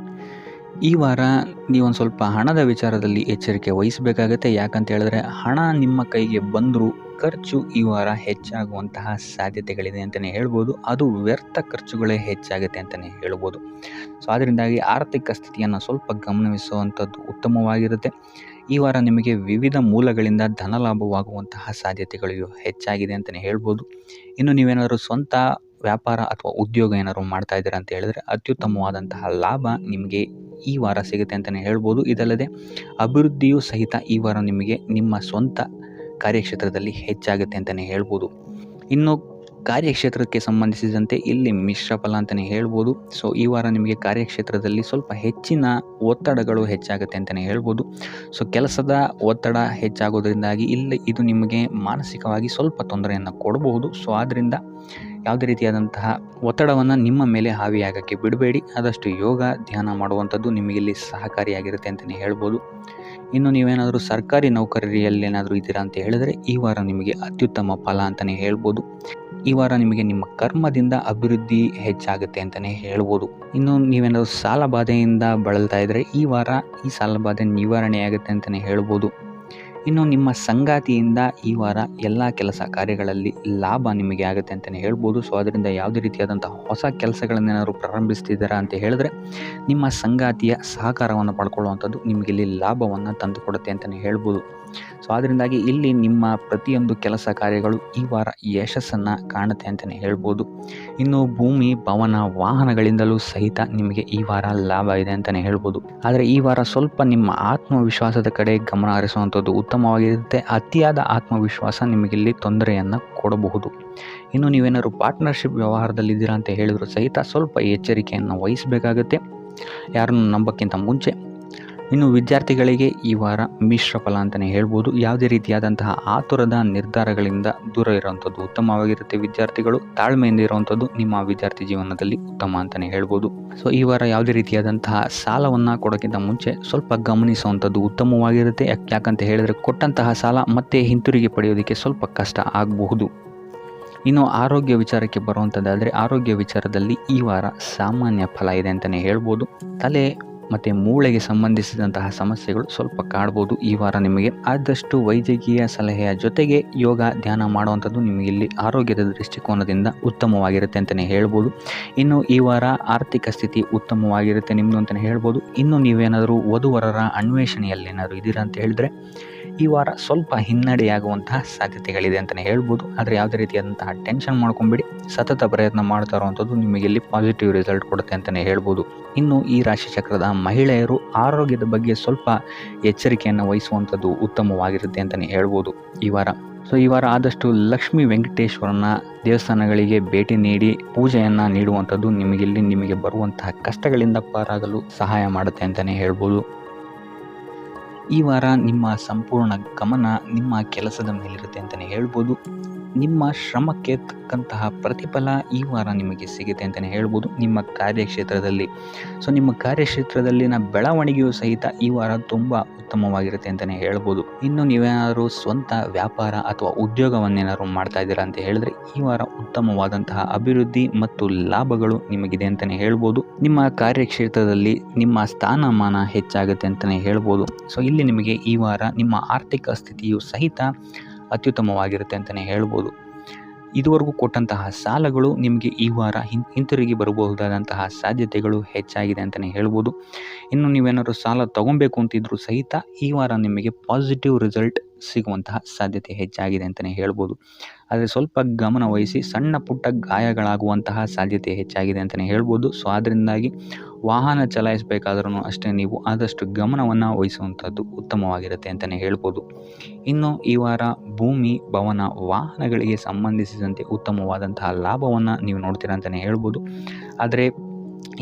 ಈ ವಾರ ನೀವೊಂದು ಸ್ವಲ್ಪ ಹಣದ ವಿಚಾರದಲ್ಲಿ ಎಚ್ಚರಿಕೆ ವಹಿಸಬೇಕಾಗತ್ತೆ. ಯಾಕಂತ ಹೇಳಿದ್ರೆ ಹಣ ನಿಮ್ಮ ಕೈಗೆ ಬಂದರೂ ಖರ್ಚು ಈ ವಾರ ಹೆಚ್ಚಾಗುವಂತಹ ಸಾಧ್ಯತೆಗಳಿದೆ ಅಂತಲೇ ಹೇಳ್ಬೋದು. ಅದು ವ್ಯರ್ಥ ಖರ್ಚುಗಳೇ ಹೆಚ್ಚಾಗುತ್ತೆ ಅಂತಲೇ ಹೇಳ್ಬೋದು. ಸೊ ಅದರಿಂದಾಗಿ ಆರ್ಥಿಕ ಸ್ಥಿತಿಯನ್ನು ಸ್ವಲ್ಪ ಗಮನಿಸುವಂಥದ್ದು ಉತ್ತಮವಾಗಿರುತ್ತೆ. ಈ ವಾರ ನಿಮಗೆ ವಿವಿಧ ಮೂಲಗಳಿಂದ ಧನ ಲಾಭವಾಗುವಂತಹ ಸಾಧ್ಯತೆಗಳು ಹೆಚ್ಚಾಗಿದೆ ಅಂತಲೇ ಹೇಳ್ಬೋದು. ಇನ್ನು ನೀವೇನಾದರೂ ಸ್ವಂತ ವ್ಯಾಪಾರ ಅಥವಾ ಉದ್ಯೋಗ ಏನಾದ್ರು ಮಾಡ್ತಾ ಇದ್ದೀರಾ ಅಂತ ಹೇಳಿದ್ರೆ ಅತ್ಯುತ್ತಮವಾದಂತಹ ಲಾಭ ನಿಮಗೆ ಈ ವಾರ ಸಿಗುತ್ತೆ ಅಂತಲೇ ಹೇಳ್ಬೋದು. ಇದಲ್ಲದೆ ಅಭಿವೃದ್ಧಿಯೂ ಸಹಿತ ಈ ವಾರ ನಿಮಗೆ ನಿಮ್ಮ ಸ್ವಂತ ಕಾರ್ಯಕ್ಷೇತ್ರದಲ್ಲಿ ಹೆಚ್ಚಾಗುತ್ತೆ ಅಂತಲೇ ಹೇಳ್ಬೋದು. ಇನ್ನು ಕಾರ್ಯಕ್ಷೇತ್ರಕ್ಕೆ ಸಂಬಂಧಿಸಿದಂತೆ ಇಲ್ಲಿ ಮಿಶ್ರ ಫಲ ಅಂತಲೇ ಹೇಳ್ಬೋದು. ಸೊ ಈ ವಾರ ನಿಮಗೆ ಕಾರ್ಯಕ್ಷೇತ್ರದಲ್ಲಿ ಸ್ವಲ್ಪ ಹೆಚ್ಚಿನ ಒತ್ತಡಗಳು ಹೆಚ್ಚಾಗುತ್ತೆ ಅಂತಲೇ ಹೇಳ್ಬೋದು. ಸೊ ಕೆಲಸದ ಒತ್ತಡ ಹೆಚ್ಚಾಗೋದ್ರಿಂದಾಗಿ ಇಲ್ಲಿ ಇದು ನಿಮಗೆ ಮಾನಸಿಕವಾಗಿ ಸ್ವಲ್ಪ ತೊಂದರೆಯನ್ನು ಕೊಡಬಹುದು. ಸೊ ಆದ್ದರಿಂದ ಯಾವುದೇ ರೀತಿಯಾದಂತಹ ಒತ್ತಡವನ್ನು ನಿಮ್ಮ ಮೇಲೆ ಹಾವಿಯಾಗಕ್ಕೆ ಬಿಡಬೇಡಿ. ಆದಷ್ಟು ಯೋಗ ಧ್ಯಾನ ಮಾಡುವಂಥದ್ದು ನಿಮಗಿಲ್ಲಿ ಸಹಕಾರಿಯಾಗಿರುತ್ತೆ ಅಂತಲೇ ಹೇಳ್ಬೋದು. ಇನ್ನು ನೀವೇನಾದರೂ ಸರ್ಕಾರಿ ನೌಕರಿಯಲ್ಲೇನಾದರೂ ಇದ್ದೀರಾ ಅಂತ ಹೇಳಿದ್ರೆ ಈ ವಾರ ನಿಮಗೆ ಅತ್ಯುತ್ತಮ ಫಲ ಅಂತಲೇ ಹೇಳ್ಬೋದು. ಈ ವಾರ ನಿಮಗೆ ನಿಮ್ಮ ಕರ್ಮದಿಂದ ಅಭಿವೃದ್ಧಿ ಹೆಚ್ಚಾಗುತ್ತೆ ಅಂತಲೇ ಹೇಳ್ಬೋದು. ಇನ್ನು ನೀವೇನಾದರೂ ಸಾಲ ಬಾಧೆಯಿಂದ ಬಳಲ್ತಾ ಇದ್ದರೆ ಈ ವಾರ ಈ ಸಾಲ ಬಾಧೆ ನಿವಾರಣೆಯಾಗುತ್ತೆ ಅಂತಲೇ ಹೇಳ್ಬೋದು. ಇನ್ನು ನಿಮ್ಮ ಸಂಗಾತಿಯಿಂದ ಈ ವಾರ ಎಲ್ಲ ಕೆಲಸ ಕಾರ್ಯಗಳಲ್ಲಿ ಲಾಭ ನಿಮಗೆ ಆಗುತ್ತೆ ಅಂತಲೇ ಹೇಳ್ಬೋದು. ಸೊ ಅದರಿಂದ ಯಾವುದೇ ರೀತಿಯಾದಂಥ ಹೊಸ ಕೆಲಸಗಳನ್ನೇನಾದ್ರು ಪ್ರಾರಂಭಿಸ್ತಿದ್ದೀರಾ ಅಂತ ಹೇಳಿದ್ರೆ ನಿಮ್ಮ ಸಂಗಾತಿಯ ಸಹಕಾರವನ್ನು ಪಡ್ಕೊಳ್ಳುವಂಥದ್ದು ನಿಮಗೆ ಇಲ್ಲಿ ಲಾಭವನ್ನು ತಂದುಕೊಡುತ್ತೆ ಅಂತಲೇ ಹೇಳ್ಬೋದು. ಸೊ ಅದರಿಂದಾಗಿ ಇಲ್ಲಿ ನಿಮ್ಮ ಪ್ರತಿಯೊಂದು ಕೆಲಸ ಕಾರ್ಯಗಳು ಈ ವಾರ ಯಶಸ್ಸನ್ನು ಕಾಣುತ್ತೆ ಅಂತಲೇ ಹೇಳ್ಬೋದು. ಇನ್ನು ಭೂಮಿ, ಭವನ, ವಾಹನಗಳಿಂದಲೂ ಸಹಿತ ನಿಮಗೆ ಈ ವಾರ ಲಾಭ ಇದೆ ಅಂತಲೇ ಹೇಳ್ಬೋದು. ಆದರೆ ಈ ವಾರ ಸ್ವಲ್ಪ ನಿಮ್ಮ ಆತ್ಮವಿಶ್ವಾಸದ ಕಡೆ ಗಮನ ಹರಿಸುವಂಥದ್ದು ಉತ್ತಮವಾಗಿರುತ್ತೆ. ಅತಿಯಾದ ಆತ್ಮವಿಶ್ವಾಸ ನಿಮಗಿಲ್ಲಿ ತೊಂದರೆಯನ್ನು ಕೊಡಬಹುದು. ಇನ್ನು ನೀವೇನಾದ್ರು ಪಾರ್ಟ್ನರ್ಶಿಪ್ ವ್ಯವಹಾರದಲ್ಲಿದ್ದೀರಾ ಅಂತ ಹೇಳಿದ್ರು ಸಹಿತ ಸ್ವಲ್ಪ ಎಚ್ಚರಿಕೆಯನ್ನು ವಹಿಸಬೇಕಾಗುತ್ತೆ ಯಾರನ್ನು ನಂಬೋಕ್ಕಿಂತ ಮುಂಚೆ. ಇನ್ನು ವಿದ್ಯಾರ್ಥಿಗಳಿಗೆ ಈ ವಾರ ಮಿಶ್ರ ಫಲ ಅಂತಲೇ ಹೇಳ್ಬೋದು. ಯಾವುದೇ ರೀತಿಯಾದಂತಹ ಆತುರದ ನಿರ್ಧಾರಗಳಿಂದ ದೂರ ಇರುವಂಥದ್ದು ಉತ್ತಮವಾಗಿರುತ್ತೆ. ವಿದ್ಯಾರ್ಥಿಗಳು ತಾಳ್ಮೆಯಿಂದ ಇರುವಂಥದ್ದು ನಿಮ್ಮ ವಿದ್ಯಾರ್ಥಿ ಜೀವನದಲ್ಲಿ ಉತ್ತಮ ಅಂತಲೇ ಹೇಳ್ಬೋದು. ಸೊ ಈ ವಾರ ಯಾವುದೇ ರೀತಿಯಾದಂತಹ ಸಾಲವನ್ನು ಕೊಡೋಕ್ಕಿಂತ ಮುಂಚೆ ಸ್ವಲ್ಪ ಗಮನಿಸುವಂಥದ್ದು ಉತ್ತಮವಾಗಿರುತ್ತೆ. ಯಾಕಂತ ಹೇಳಿದರೆ ಕೊಟ್ಟಂತಹ ಸಾಲ ಮತ್ತೆ ಹಿಂತಿರುಗಿ ಪಡೆಯೋದಕ್ಕೆ ಸ್ವಲ್ಪ ಕಷ್ಟ ಆಗಬಹುದು. ಇನ್ನು ಆರೋಗ್ಯ ವಿಚಾರಕ್ಕೆ ಬರುವಂಥದ್ದಾದರೆ ಆರೋಗ್ಯ ವಿಚಾರದಲ್ಲಿ ಈ ವಾರ ಸಾಮಾನ್ಯ ಫಲ ಇದೆ ಅಂತಲೇ ಹೇಳ್ಬೋದು. ತಲೆ ಮತ್ತು ಮೂಳೆಗೆ ಸಂಬಂಧಿಸಿದಂತಹ ಸಮಸ್ಯೆಗಳು ಸ್ವಲ್ಪ ಕಾಡ್ಬೋದು ಈ ವಾರ ನಿಮಗೆ. ಆದಷ್ಟು ವೈದ್ಯಕೀಯ ಸಲಹೆಯ ಜೊತೆಗೆ ಯೋಗ, ಧ್ಯಾನ ಮಾಡುವಂಥದ್ದು ನಿಮಗೆ ಇಲ್ಲಿ ಆರೋಗ್ಯದ ದೃಷ್ಟಿಕೋನದಿಂದ ಉತ್ತಮವಾಗಿರುತ್ತೆ ಅಂತಲೇ ಹೇಳ್ಬೋದು. ಇನ್ನು ಈ ವಾರ ಆರ್ಥಿಕ ಸ್ಥಿತಿ ಉತ್ತಮವಾಗಿರುತ್ತೆ ನಿಮ್ಮದು ಅಂತಲೇ ಹೇಳ್ಬೋದು. ಇನ್ನು ನೀವೇನಾದರೂ ವಧುವರರ ಅನ್ವೇಷಣೆಯಲ್ಲಿ ಏನಾದರೂ ಇದ್ದೀರಾ ಅಂತ ಹೇಳಿದ್ರೆ ಈ ವಾರ ಸ್ವಲ್ಪ ಹಿನ್ನಡೆಯಾಗುವಂತಹ ಸಾಧ್ಯತೆಗಳಿದೆ ಅಂತಲೇ ಹೇಳ್ಬೋದು. ಆದರೆ ಯಾವುದೇ ರೀತಿಯಾದಂತಹ ಟೆನ್ಷನ್ ಮಾಡ್ಕೊಂಬಿಡಿ. ಸತತ ಪ್ರಯತ್ನ ಮಾಡ್ತಾ ಇರುವಂಥದ್ದು ನಿಮಗೆ ಇಲ್ಲಿ ಪಾಸಿಟಿವ್ ರಿಸಲ್ಟ್ ಕೊಡುತ್ತೆ ಅಂತಲೇ ಹೇಳ್ಬೋದು. ಇನ್ನು ಈ ರಾಶಿ ಚಕ್ರದ ಮಹಿಳೆಯರು ಆರೋಗ್ಯದ ಬಗ್ಗೆ ಸ್ವಲ್ಪ ಎಚ್ಚರಿಕೆಯನ್ನು ವಹಿಸುವಂಥದ್ದು ಉತ್ತಮವಾಗಿರುತ್ತೆ ಅಂತಲೇ ಹೇಳ್ಬೋದು ಈ ವಾರ. ಸೊ ಈ ವಾರ ಆದಷ್ಟು ಲಕ್ಷ್ಮೀ ವೆಂಕಟೇಶ್ವರನ ದೇವಸ್ಥಾನಗಳಿಗೆ ಭೇಟಿ ನೀಡಿ ಪೂಜೆಯನ್ನು ನೀಡುವಂಥದ್ದು ನಿಮಗೆ ಬರುವಂತಹ ಕಷ್ಟಗಳಿಂದ ಪಾರಾಗಲು ಸಹಾಯ ಮಾಡುತ್ತೆ ಅಂತಲೇ ಹೇಳ್ಬೋದು. ಈ ವಾರ ನಿಮ್ಮ ಸಂಪೂರ್ಣ ಗಮನ ನಿಮ್ಮ ಕೆಲಸದ ಮೇಲಿರುತ್ತೆ ಅಂತಲೇ ಹೇಳ್ಬೋದು. ನಿಮ್ಮ ಶ್ರಮಕ್ಕೆ ತಕ್ಕಂತಹ ಪ್ರತಿಫಲ ಈ ವಾರ ನಿಮಗೆ ಸಿಗುತ್ತೆ ಅಂತಲೇ ಹೇಳ್ಬೋದು ನಿಮ್ಮ ಕಾರ್ಯಕ್ಷೇತ್ರದಲ್ಲಿ. ಸೊ ನಿಮ್ಮ ಕಾರ್ಯಕ್ಷೇತ್ರದಲ್ಲಿನ ಬೆಳವಣಿಗೆಯೂ ಸಹಿತ ಈ ವಾರ ತುಂಬ ಉತ್ತಮವಾಗಿರುತ್ತೆ ಅಂತಲೇ ಹೇಳ್ಬೋದು. ಇನ್ನು ನೀವೇನಾದರೂ ಸ್ವಂತ ವ್ಯಾಪಾರ ಅಥವಾ ಉದ್ಯೋಗವನ್ನೇನಾದ್ರು ಮಾಡ್ತಾ ಇದ್ದೀರಾ ಅಂತ ಹೇಳಿದ್ರೆ ಈ ವಾರ ಉತ್ತಮವಾದಂತಹ ಅಭಿವೃದ್ಧಿ ಮತ್ತು ಲಾಭಗಳು ನಿಮಗಿದೆ ಅಂತಲೇ ಹೇಳ್ಬೋದು. ನಿಮ್ಮ ಕಾರ್ಯಕ್ಷೇತ್ರದಲ್ಲಿ ನಿಮ್ಮ ಸ್ಥಾನಮಾನ ಹೆಚ್ಚಾಗುತ್ತೆ ಅಂತಲೇ ಹೇಳ್ಬೋದು. ಸೊ ಇಲ್ಲಿ ನಿಮಗೆ ಈ ವಾರ ನಿಮ್ಮ ಆರ್ಥಿಕ ಸ್ಥಿತಿಯು ಸಹಿತ ಅತ್ಯುತ್ತಮವಾಗಿರುತ್ತೆ ಅಂತಲೇ ಹೇಳ್ಬೋದು. ಇದುವರೆಗೂ ಕೊಟ್ಟಂತಹ ಸಾಲಗಳು ನಿಮಗೆ ಈ ವಾರ ಹಿಂತಿರುಗಿ ಬರಬಹುದಾದಂತಹ ಸಾಧ್ಯತೆಗಳು ಹೆಚ್ಚಾಗಿದೆ ಅಂತಲೇ ಹೇಳ್ಬೋದು. ಇನ್ನು ನೀವೇನಾದ್ರು ಸಾಲ ತೊಗೊಬೇಕು ಅಂತಿದ್ರೂ ಸಹಿತ ಈ ವಾರ ನಿಮಗೆ ಪಾಸಿಟಿವ್ ರಿಸಲ್ಟ್ ಸಿಗುವಂತಹ ಸಾಧ್ಯತೆ ಹೆಚ್ಚಾಗಿದೆ ಅಂತಲೇ ಹೇಳ್ಬೋದು. ಆದರೆ ಸ್ವಲ್ಪ ಗಮನ ವಹಿಸಿ, ಸಣ್ಣ ಪುಟ್ಟ ಗಾಯಗಳಾಗುವಂತಹ ಸಾಧ್ಯತೆ ಹೆಚ್ಚಾಗಿದೆ ಅಂತಲೇ ಹೇಳ್ಬೋದು. ಸೊ ಅದರಿಂದಾಗಿ ವಾಹನ ಚಲಾಯಿಸಬೇಕಾದ್ರೂ ಅಷ್ಟೇ ನೀವು ಆದಷ್ಟು ಗಮನವನ್ನು ವಹಿಸುವಂಥದ್ದು ಉತ್ತಮವಾಗಿರುತ್ತೆ ಅಂತಲೇ ಹೇಳ್ಬೋದು. ಇನ್ನು ಈ ವಾರ ಭೂಮಿ, ಭವನ, ವಾಹನಗಳಿಗೆ ಸಂಬಂಧಿಸಿದಂತೆ ಉತ್ತಮವಾದಂತಹ ಲಾಭವನ್ನು ನೀವು ನೋಡ್ತೀರಾ ಅಂತಲೇ ಹೇಳ್ಬೋದು. ಆದರೆ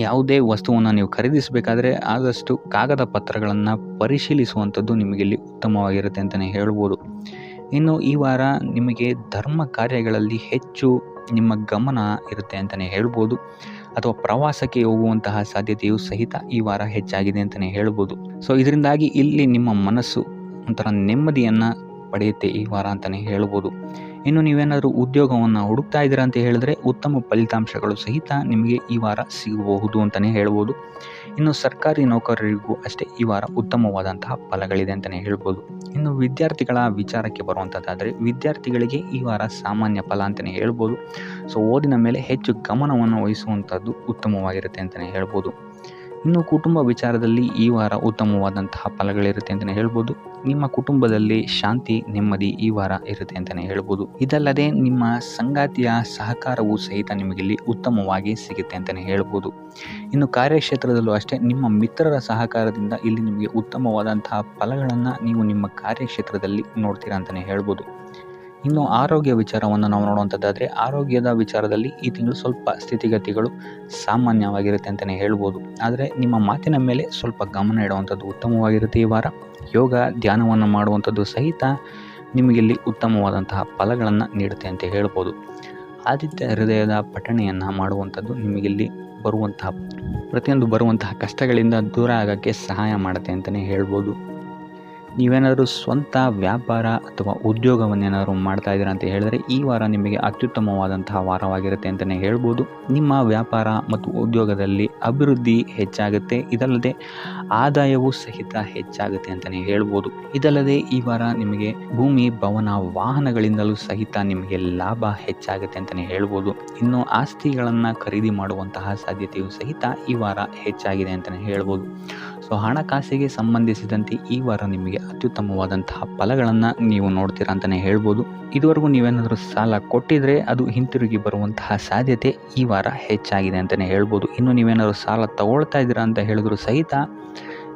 ಯಾವುದೇ ವಸ್ತುವನ್ನು ನೀವು ಖರೀದಿಸಬೇಕಾದ್ರೆ ಆದಷ್ಟು ಕಾಗದ ಪತ್ರಗಳನ್ನು ಪರಿಶೀಲಿಸುವಂಥದ್ದು ನಿಮಗಿಲ್ಲಿ ಉತ್ತಮವಾಗಿರುತ್ತೆ ಅಂತಲೇ ಹೇಳ್ಬೋದು. ಇನ್ನು ಈ ವಾರ ನಿಮಗೆ ಧರ್ಮ ಕಾರ್ಯಗಳಲ್ಲಿ ಹೆಚ್ಚು ನಿಮ್ಮ ಗಮನ ಇರುತ್ತೆ ಅಂತಲೇ ಹೇಳ್ಬೋದು. ಅಥವಾ ಪ್ರವಾಸಕ್ಕೆ ಹೋಗುವಂತಹ ಸಾಧ್ಯತೆಯು ಸಹಿತ ಈ ವಾರ ಹೆಚ್ಚಾಗಿದೆ ಅಂತಲೇ ಹೇಳ್ಬೋದು. ಸೊ ಇದರಿಂದಾಗಿ ಇಲ್ಲಿ ನಿಮ್ಮ ಮನಸ್ಸು ಒಂಥರ ನೆಮ್ಮದಿಯನ್ನು ಪಡೆಯುತ್ತೆ ಈ ವಾರ ಅಂತಲೇ ಹೇಳ್ಬೋದು. ಇನ್ನು ನೀವೇನಾದರೂ ಉದ್ಯೋಗವನ್ನು ಹುಡುಕ್ತಾ ಇದ್ದೀರಾ ಅಂತ ಹೇಳಿದ್ರೆ ಉತ್ತಮ ಫಲಿತಾಂಶಗಳು ಸಹಿತ ನಿಮಗೆ ಈ ವಾರ ಸಿಗಬಹುದು ಅಂತಲೇ ಹೇಳ್ಬೋದು. ಇನ್ನು ಸರ್ಕಾರಿ ನೌಕರರಿಗೂ ಅಷ್ಟೇ ಈ ವಾರ ಉತ್ತಮವಾದಂತಹ ಫಲಗಳಿದೆ ಅಂತಲೇ ಹೇಳ್ಬೋದು. ಇನ್ನು ವಿದ್ಯಾರ್ಥಿಗಳ ವಿಚಾರಕ್ಕೆ ಬರುವಂಥದ್ದಾದರೆ ವಿದ್ಯಾರ್ಥಿಗಳಿಗೆ ಈ ವಾರ ಸಾಮಾನ್ಯ ಫಲ ಅಂತಲೇ ಹೇಳ್ಬೋದು. ಸೊ ಓದಿನ ಮೇಲೆ ಹೆಚ್ಚು ಗಮನವನ್ನು ವಹಿಸುವಂಥದ್ದು ಉತ್ತಮವಾಗಿರುತ್ತೆ ಅಂತಲೇ ಹೇಳ್ಬೋದು. ಇನ್ನು ಕುಟುಂಬ ವಿಚಾರದಲ್ಲಿ ಈ ವಾರ ಉತ್ತಮವಾದಂತಹ ಫಲಗಳಿರುತ್ತೆ ಅಂತಲೇ ಹೇಳ್ಬೋದು. ನಿಮ್ಮ ಕುಟುಂಬದಲ್ಲಿ ಶಾಂತಿ, ನೆಮ್ಮದಿ ಈ ವಾರ ಇರುತ್ತೆ ಅಂತಲೇ ಹೇಳ್ಬೋದು. ಇದಲ್ಲದೆ ನಿಮ್ಮ ಸಂಗಾತಿಯ ಸಹಕಾರವೂ ಸಹಿತ ನಿಮಗಿಲ್ಲಿ ಉತ್ತಮವಾಗಿ ಸಿಗುತ್ತೆ ಅಂತಲೇ ಹೇಳ್ಬೋದು. ಇನ್ನು ಕಾರ್ಯಕ್ಷೇತ್ರದಲ್ಲೂ ಅಷ್ಟೇ ನಿಮ್ಮ ಮಿತ್ರರ ಸಹಕಾರದಿಂದ ಇಲ್ಲಿ ನಿಮಗೆ ಉತ್ತಮವಾದಂತಹ ಫಲಗಳನ್ನು ನೀವು ನಿಮ್ಮ ಕಾರ್ಯಕ್ಷೇತ್ರದಲ್ಲಿ ನೋಡ್ತೀರಾ ಅಂತಲೇ ಹೇಳ್ಬೋದು. ಇನ್ನು ಆರೋಗ್ಯ ವಿಚಾರವನ್ನು ನಾವು ನೋಡುವಂಥದ್ದಾದರೆ ಆರೋಗ್ಯದ ವಿಚಾರದಲ್ಲಿ ಈ ತಿಂಗಳು ಸ್ವಲ್ಪ ಸ್ಥಿತಿಗತಿಗಳು ಸಾಮಾನ್ಯವಾಗಿರುತ್ತೆ ಅಂತಲೇ ಹೇಳ್ಬೋದು. ಆದರೆ ನಿಮ್ಮ ಮಾತಿನ ಮೇಲೆ ಸ್ವಲ್ಪ ಗಮನ ಇಡುವಂಥದ್ದು ಉತ್ತಮವಾಗಿರುತ್ತೆ ಈ ವಾರ. ಯೋಗ, ಧ್ಯಾನವನ್ನು ಮಾಡುವಂಥದ್ದು ಸಹಿತ ನಿಮಗಿಲ್ಲಿ ಉತ್ತಮವಾದಂತಹ ಫಲಗಳನ್ನು ನೀಡುತ್ತೆ ಅಂತ ಹೇಳ್ಬೋದು. ಆದಿತ್ಯ ಹೃದಯದ ಪಠಣೆಯನ್ನು ಮಾಡುವಂಥದ್ದು ನಿಮಗಿಲ್ಲಿ ಬರುವಂತಹ ಕಷ್ಟಗಳಿಂದ ದೂರ ಆಗೋಕ್ಕೆ ಸಹಾಯ ಮಾಡುತ್ತೆ ಅಂತಲೇ ಹೇಳ್ಬೋದು. ನೀವೇನಾದರೂ ಸ್ವಂತ ವ್ಯಾಪಾರ ಅಥವಾ ಉದ್ಯೋಗವನ್ನೇನಾದರೂ ಮಾಡ್ತಾ ಇದ್ದೀರಾ ಅಂತ ಹೇಳಿದ್ರೆ ಈ ವಾರ ನಿಮಗೆ ಅತ್ಯುತ್ತಮವಾದಂತಹ ವಾರವಾಗಿರುತ್ತೆ ಅಂತಲೇ ಹೇಳ್ಬೋದು. ನಿಮ್ಮ ವ್ಯಾಪಾರ ಮತ್ತು ಉದ್ಯೋಗದಲ್ಲಿ ಅಭಿವೃದ್ಧಿ ಹೆಚ್ಚಾಗುತ್ತೆ, ಇದಲ್ಲದೆ ಆದಾಯವೂ ಸಹಿತ ಹೆಚ್ಚಾಗುತ್ತೆ ಅಂತಲೇ ಹೇಳ್ಬೋದು. ಇದಲ್ಲದೆ ಈ ವಾರ ನಿಮಗೆ ಭೂಮಿ, ಭವನ, ವಾಹನಗಳಿಂದಲೂ ಸಹಿತ ನಿಮಗೆ ಲಾಭ ಹೆಚ್ಚಾಗುತ್ತೆ ಅಂತಲೇ ಹೇಳ್ಬೋದು. ಇನ್ನು ಆಸ್ತಿಗಳನ್ನು ಖರೀದಿ ಮಾಡುವಂತಹ ಸಾಧ್ಯತೆಯೂ ಸಹಿತ ಈ ವಾರ ಹೆಚ್ಚಾಗಿದೆ ಅಂತಲೇ ಹೇಳ್ಬೋದು. ಸೊ ಹಣಕಾಸಿಗೆ ಸಂಬಂಧಿಸಿದಂತೆ ಈ ವಾರ ನಿಮಗೆ ಅತ್ಯುತ್ತಮವಾದಂತಹ ಫಲಗಳನ್ನು ನೀವು ನೋಡ್ತೀರಾ ಅಂತಲೇ ಹೇಳ್ಬೋದು. ಇದುವರೆಗೂ ನೀವೇನಾದರೂ ಸಾಲ ಕೊಟ್ಟಿದ್ರೆ ಅದು ಹಿಂತಿರುಗಿ ಬರುವಂತಹ ಸಾಧ್ಯತೆ ಈ ವಾರ ಹೆಚ್ಚಾಗಿದೆ ಅಂತಲೇ ಹೇಳ್ಬೋದು. ಇನ್ನು ನೀವೇನಾದರೂ ಸಾಲ ತಗೊಳ್ತಾ ಇದ್ದೀರಾ ಅಂತ ಹೇಳಿದ್ರು ಸಹಿತ